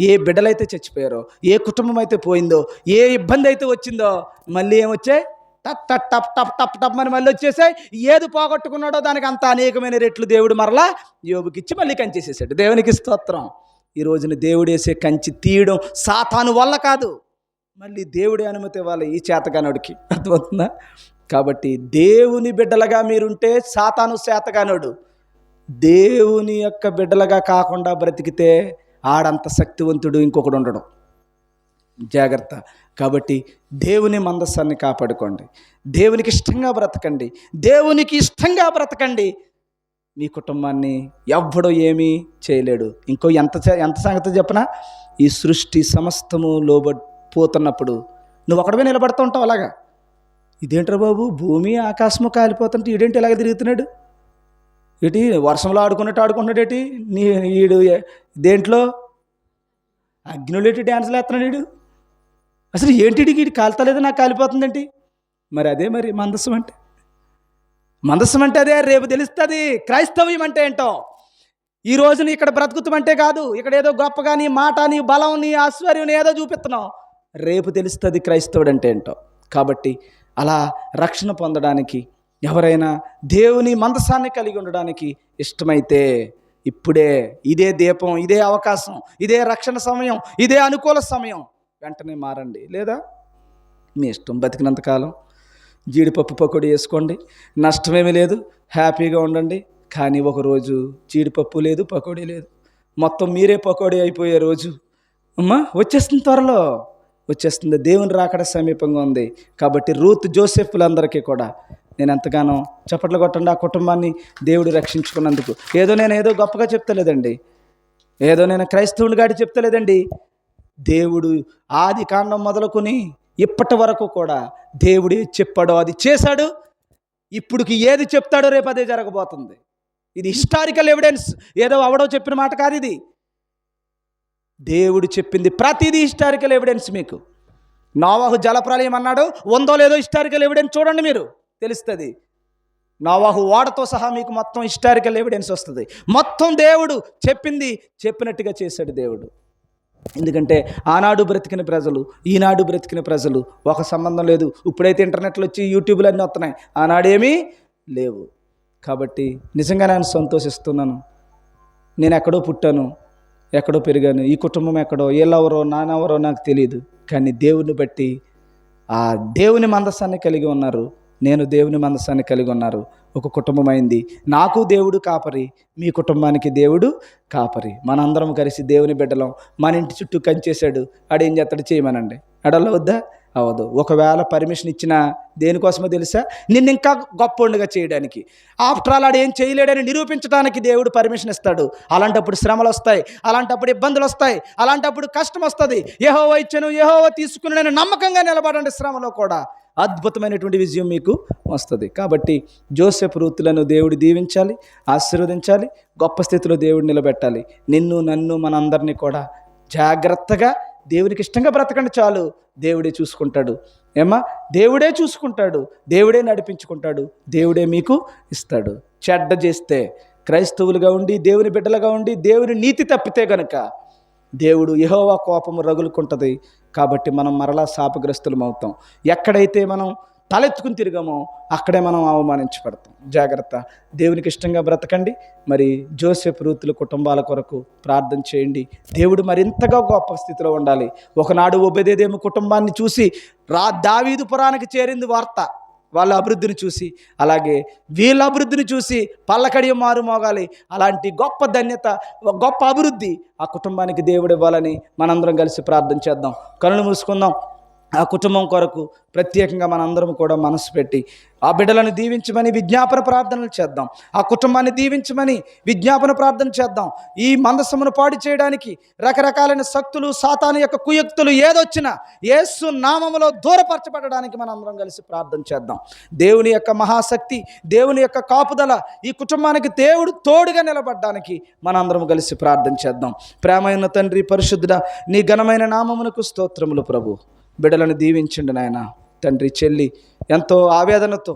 ఏ బిడ్డలైతే చచ్చిపోయారో, ఏ కుటుంబం అయితే పోయిందో, ఏ ఇబ్బంది అయితే వచ్చిందో, మళ్ళీ ఏమొచ్చాయి? టప్ టప్ టప్ టప్ టప్ టప్ అని మళ్ళీ వచ్చేసాయి. ఏది పోగొట్టుకున్నాడో దానికి అంత అనేకమైన రెట్లు దేవుడు మరలా యోబుకిచ్చి మళ్ళీ కంచేసేసాడు. దేవునికి స్తోత్రం. ఈ రోజున దేవుడు వేసే కంచి తీయడం సాతాను వల్ల కాదు, మళ్ళీ దేవుడి అనుమతి ఇవ్వాలి ఈ చేతగానోడికి. అర్థమవుతుందా? కాబట్టి దేవుని బిడ్డలుగా మీరుంటే సాతాను చేతగానోడు. దేవుని యొక్క బిడ్డలుగా కాకుండా బ్రతికితే ఆడంత శక్తివంతుడు ఇంకొకడు ఉండడం. జాగ్రత్త. కాబట్టి దేవుని మందస్సాన్ని కాపాడుకోండి, దేవునికి ఇష్టంగా బ్రతకండి, దేవునికి ఇష్టంగా బ్రతకండి. మీ కుటుంబాన్ని ఎవ్వడూ ఏమీ చేయలేడు. ఇంకో ఎంత సంగతి చెప్పనా, ఈ సృష్టి సమస్తము లోబడిపోతున్నప్పుడు నువ్వు ఒకడమే నిలబడుతూ ఉంటావు అలాగా. ఇదేంట్రా బాబు, భూమి ఆకాశము కాలిపోతుంటే ఈడేంటి ఇలాగ తిరుగుతున్నాడు, ఏంటి వర్షంలో ఆడుకుంటున్నాడు ఏంటి, ఈడు దేంట్లో అగ్నిలో డ్యాన్స్లు వేస్తున్నాడు వీడు, అసలు ఏంటి వీడు కాలుతలేదు నాకు కాలిపోతుందేంటి. మరి మందస్సం అంటే అదే, రేపు తెలుస్తుంది క్రైస్తవ్యం అంటే ఏంటో. ఈ రోజు నీ ఇక్కడ బ్రతుకుతామంటే కాదు, ఇక్కడ ఏదో గొప్పగా నీ మాట, నీ బలం, నీ ఐశ్వర్యం ఏదో చూపిస్తున్నావు, రేపు తెలుస్తుంది క్రైస్తవుడు అంటే ఏంటో. కాబట్టి అలా రక్షణ పొందడానికి, ఎవరైనా దేవుని మందసాన్ని కలిగి ఉండడానికి ఇష్టమైతే ఇప్పుడే, ఇదే దీపం, ఇదే అవకాశం, ఇదే రక్షణ సమయం, ఇదే అనుకూల సమయం, వెంటనే మారండి. లేదా మీ ఇష్టం, బతికినంతకాలం జీడిపప్పు పకోడీ వేసుకోండి, నష్టమేమీ లేదు, హ్యాపీగా ఉండండి. కానీ ఒకరోజు జీడిపప్పు లేదు, పకోడీ లేదు, మొత్తం మీరే పకోడీ అయిపోయే రోజు వచ్చేస్తుంది, త్వరలో వచ్చేస్తుంది. దేవుని రాకడ సమీపంగా ఉంది. కాబట్టి రూత్, జోసెఫ్లందరికీ కూడా నేను ఎంతగానో చప్పట్లు కొట్టండి. ఆ కుటుంబాన్ని దేవుడు రక్షించుకున్నందుకు. నేను గొప్పగా చెప్తలేదండి, నేను క్రైస్తవుని గాడి చెప్తలేదండి. దేవుడు ఆది కాండం మొదలుకొని ఇప్పటి వరకు కూడా దేవుడు చెప్పాడో అది చేశాడు. ఇప్పుడుకి ఏది చెప్తాడో రేపు అదే జరగబోతుంది. ఇది హిస్టారికల్ ఎవిడెన్స్, ఏదో అవడో చెప్పిన మాట కాదు ఇది. దేవుడు చెప్పింది ప్రతిదీ హిస్టారికల్ ఎవిడెన్స్. మీకు నోవాహు జలప్రలయం అన్నాడు, ఉందో లేదో హిస్టారికల్ ఎవిడెన్స్ చూడండి, మీరు తెలుస్తుంది. నోవాహు ఓడతో సహా మీకు మొత్తం హిస్టారికల్ ఎవిడెన్స్ వస్తుంది. మొత్తం దేవుడు చెప్పింది చెప్పినట్టుగా చేశాడు దేవుడు. ఎందుకంటే ఆనాడు బ్రతికిన ప్రజలు, ఈనాడు బ్రతికిన ప్రజలు ఒక సంబంధం లేదు. ఇప్పుడైతే ఇంటర్నెట్లో వచ్చి యూట్యూబ్లు అన్నీ వస్తున్నాయి, ఆనాడేమీ లేవు. కాబట్టి నిజంగా నేను సంతోషిస్తున్నాను. నేను ఎక్కడో పుట్టాను, ఎక్కడో పెరిగాను, ఈ కుటుంబం ఎక్కడో, వీళ్ళెవరో నానెవరో నాకు తెలియదు. కానీ దేవుని బట్టి ఆ దేవుని మందసాన్ని కలిగి ఉన్నారు, నేను దేవుని మందసాన్ని కలిగి ఉన్నారు. ఒక కుటుంబం అయింది. నాకు దేవుడు కాపరి, మీ కుటుంబానికి దేవుడు కాపరి. మనందరం కలిసి దేవుని బిడ్డలం. మన ఇంటి చుట్టూ కంచేశాడు, ఆడేం చేస్తాడు చేయమనండి, అడల్లో వద్దా? అవదు. ఒకవేళ పర్మిషన్ ఇచ్చినా దేనికోసమో తెలుసా? నిన్ను ఇంకా గొప్పగా చేయడానికి. ఆఫ్టర్ ఆల్ ఆడు ఏం చేయలేడని నిరూపించడానికి దేవుడు పర్మిషన్ ఇస్తాడు. అలాంటప్పుడు శ్రమలు వస్తాయి, అలాంటప్పుడు ఇబ్బందులు వస్తాయి, అలాంటప్పుడు కష్టం వస్తుంది. యెహోవా ఇచ్చెను, యెహోవా తీసుకుని నేను నమ్మకంగా నిలబడండి. శ్రమలో కూడా అద్భుతమైనటువంటి విజయం మీకు వస్తుంది. కాబట్టి జోసెఫ్, రూతులను దేవుడు దీవించాలి, ఆశీర్వదించాలి, గొప్ప స్థితిలో దేవుడు నిలబెట్టాలి. నిన్ను, నన్ను, మనందరినీ కూడా జాగ్రత్తగా దేవునికి ఇష్టంగా బ్రతకండి చాలు. దేవుడే చూసుకుంటాడు. దేవుడే చూసుకుంటాడు, దేవుడే నడిపించుకుంటాడు, దేవుడే మీకు ఇస్తాడు. చెడ్డ చేస్తే, క్రైస్తవులుగా ఉండి దేవుని బిడ్డలుగా ఉండి దేవుని నీతి తప్పితే గనుక దేవుడు యెహోవా కోపము రగులుకుంటుంది. కాబట్టి మనం మరలా శాపగ్రస్తులం అవుతాం. ఎక్కడైతే మనం తలెత్తుకుని తిరిగామో అక్కడే మనం అవమానించబడతాం. జాగ్రత్త. దేవునికి ఇష్టంగా బ్రతకండి. మరి జోసెఫ్, రూతుల కుటుంబాల కొరకు ప్రార్థన చేయండి. దేవుడు మరింతగా గొప్ప స్థితిలో ఉండాలి. ఒకనాడు ఒబెదేదోము కుటుంబాన్ని చూసి దావీదు పురానికి చేరింది వార్త, వాళ్ళ అభివృద్ధిని చూసి. అలాగే వీళ్ళ అభివృద్ధిని చూసి పల్లకడియం మారు మోగాలి. అలాంటి గొప్ప ధన్యత, గొప్ప అభివృద్ధి ఆ కుటుంబానికి దేవుడు ఇవ్వాలని మనందరం కలిసి ప్రార్థన చేద్దాం. కళ్ళు మూసుకుందాం. ఆ కుటుంబం కొరకు ప్రత్యేకంగా మనందరం కూడా మనసు పెట్టి ఆ బిడ్డలను దీవించమని విజ్ఞాపన ప్రార్థనలు చేద్దాం. ఆ కుటుంబాన్ని దీవించమని విజ్ఞాపన ప్రార్థన చేద్దాం. ఈ మందసమును పాడు చేయడానికి రకరకాలైన శక్తులు, సాతాను యొక్క కుయుక్తులు ఏదొచ్చినా యేసు నామములో దూరపరచబడడానికి మనందరం కలిసి ప్రార్థన చేద్దాం. దేవుని యొక్క మహాశక్తి, దేవుని యొక్క కాపుదల ఈ కుటుంబానికి దేవుడు తోడుగా నిలబడడానికి మనందరం కలిసి ప్రార్థన చేద్దాం. ప్రేమైన తండ్రి, పరిశుద్ధుడా, నీ ఘనమైన నామమునకు స్తోత్రములు ప్రభు. బిడ్డలను దీవించండి నాయన. తండ్రి, చెల్లి ఎంతో ఆవేదనతో,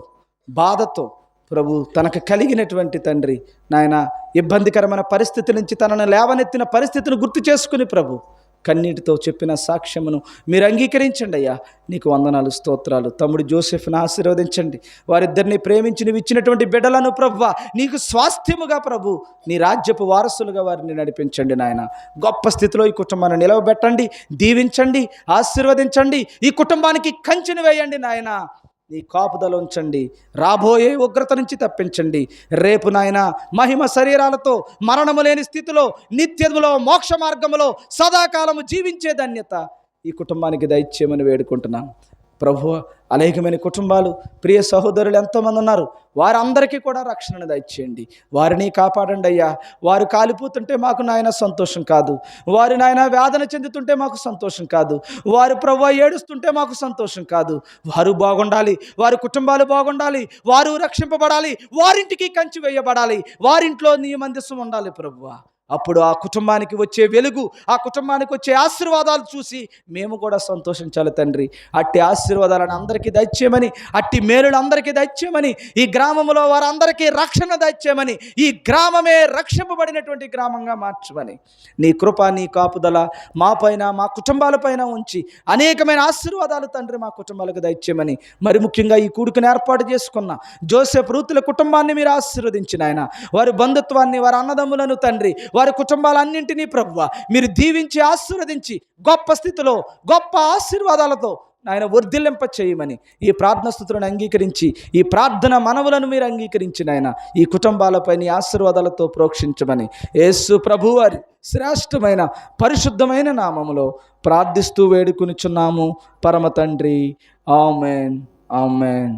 బాధతో ప్రభు తనకు కలిగినటువంటి తండ్రి నాయన ఇబ్బందికరమైన పరిస్థితి నుంచి తనను లేవనెత్తిన పరిస్థితిని గుర్తు చేసుకుని ప్రభు కన్నీటితో చెప్పిన సాక్ష్యమును మీరు అంగీకరించండి అయ్యా. నీకు వందనాలు, స్తోత్రాలు. తమ్ముడు జోసెఫ్ను ఆశీర్వదించండి. వారిద్దరిని ప్రేమించి నువ్వు ఇచ్చినటువంటి బిడ్డలను ప్రభువా నీకు స్వాస్థ్యముగా ప్రభు నీ రాజ్యపు వారసులుగా వారిని నడిపించండి నాయన. గొప్ప స్థితిలో ఈ కుటుంబాన్ని నిలవబెట్టండి, దీవించండి, ఆశీర్వదించండి. ఈ కుటుంబానికి కంచెను వేయండి నాయన. నీ కాపుదల ఉంచండి. రాబోయే ఉగ్రత నుంచి తప్పించండి. రేపు నాయన మహిమ శరీరాలతో మరణము లేని స్థితిలో నిత్యములో మోక్ష మార్గములో సదాకాలము జీవించే ధన్యత ఈ కుటుంబానికి దయచేయమని వేడుకుంటున్నాను. ప్రభు అనేకమైన కుటుంబాలు, ప్రియ సహోదరులు ఎంతోమంది ఉన్నారు, వారందరికీ కూడా రక్షణను దయచేయండి. వారిని కాపాడండి అయ్యా. వారు కాలిపోతుంటే మాకు నాయన సంతోషం కాదు, వారు నాయన వేదన చెందుతుంటే మాకు సంతోషం కాదు, వారు ప్రభు ఏడుస్తుంటే మాకు సంతోషం కాదు. వారు బాగుండాలి, వారి కుటుంబాలు బాగుండాలి, వారు రక్షింపబడాలి, వారింటికి కంచి వేయబడాలి, వారింట్లో నీ మందిసం ఉండాలి ప్రభువా. అప్పుడు ఆ కుటుంబానికి వచ్చే వెలుగు, ఆ కుటుంబానికి వచ్చే ఆశీర్వాదాలు చూసి మేము కూడా సంతోషించాలి తండ్రి. అట్టి ఆశీర్వాదాలను అందరికీ దయచేయమని, అట్టి మేలులు అందరికీ దయచేయమని, ఈ గ్రామంలో వారందరికీ రక్షణ దయచేయమని, ఈ గ్రామమే రక్షింపబడినటువంటి గ్రామంగా మార్చమని నీ కృప, నీ కాపుదల మా పైన, మా కుటుంబాలపైన ఉంచి అనేకమైన ఆశీర్వాదాలు తండ్రి మా కుటుంబాలకు దయచేయమని, మరి ముఖ్యంగా ఈ కూడుకుని ఏర్పాటు చేసుకున్న జోసెఫ్ రూతుల కుటుంబాన్ని మీరు ఆశీర్వదించిన ఆయన, వారి బంధుత్వాన్ని, వారి అన్నదమ్ములను తండ్రి, వారి కుటుంబాలన్నింటినీ ప్రభువా మీరు దీవించి ఆశీర్వదించి గొప్ప స్థితిలో, గొప్ప ఆశీర్వాదాలతో ఆయన వర్ధిల్లింప చేయమని ఈ ప్రార్థన స్తుతులను అంగీకరించి, ఈ ప్రార్థన మనవులను మీరు అంగీకరించిన ఆయన ఈ కుటుంబాలపై నీ ఆశీర్వాదాలతో ప్రోక్షించమని యేసు ప్రభు వారి శ్రేష్టమైన పరిశుద్ధమైన నామములో ప్రార్థిస్తూ వేడుకొనుచున్నాము పరమ తండ్రి. Amen, amen.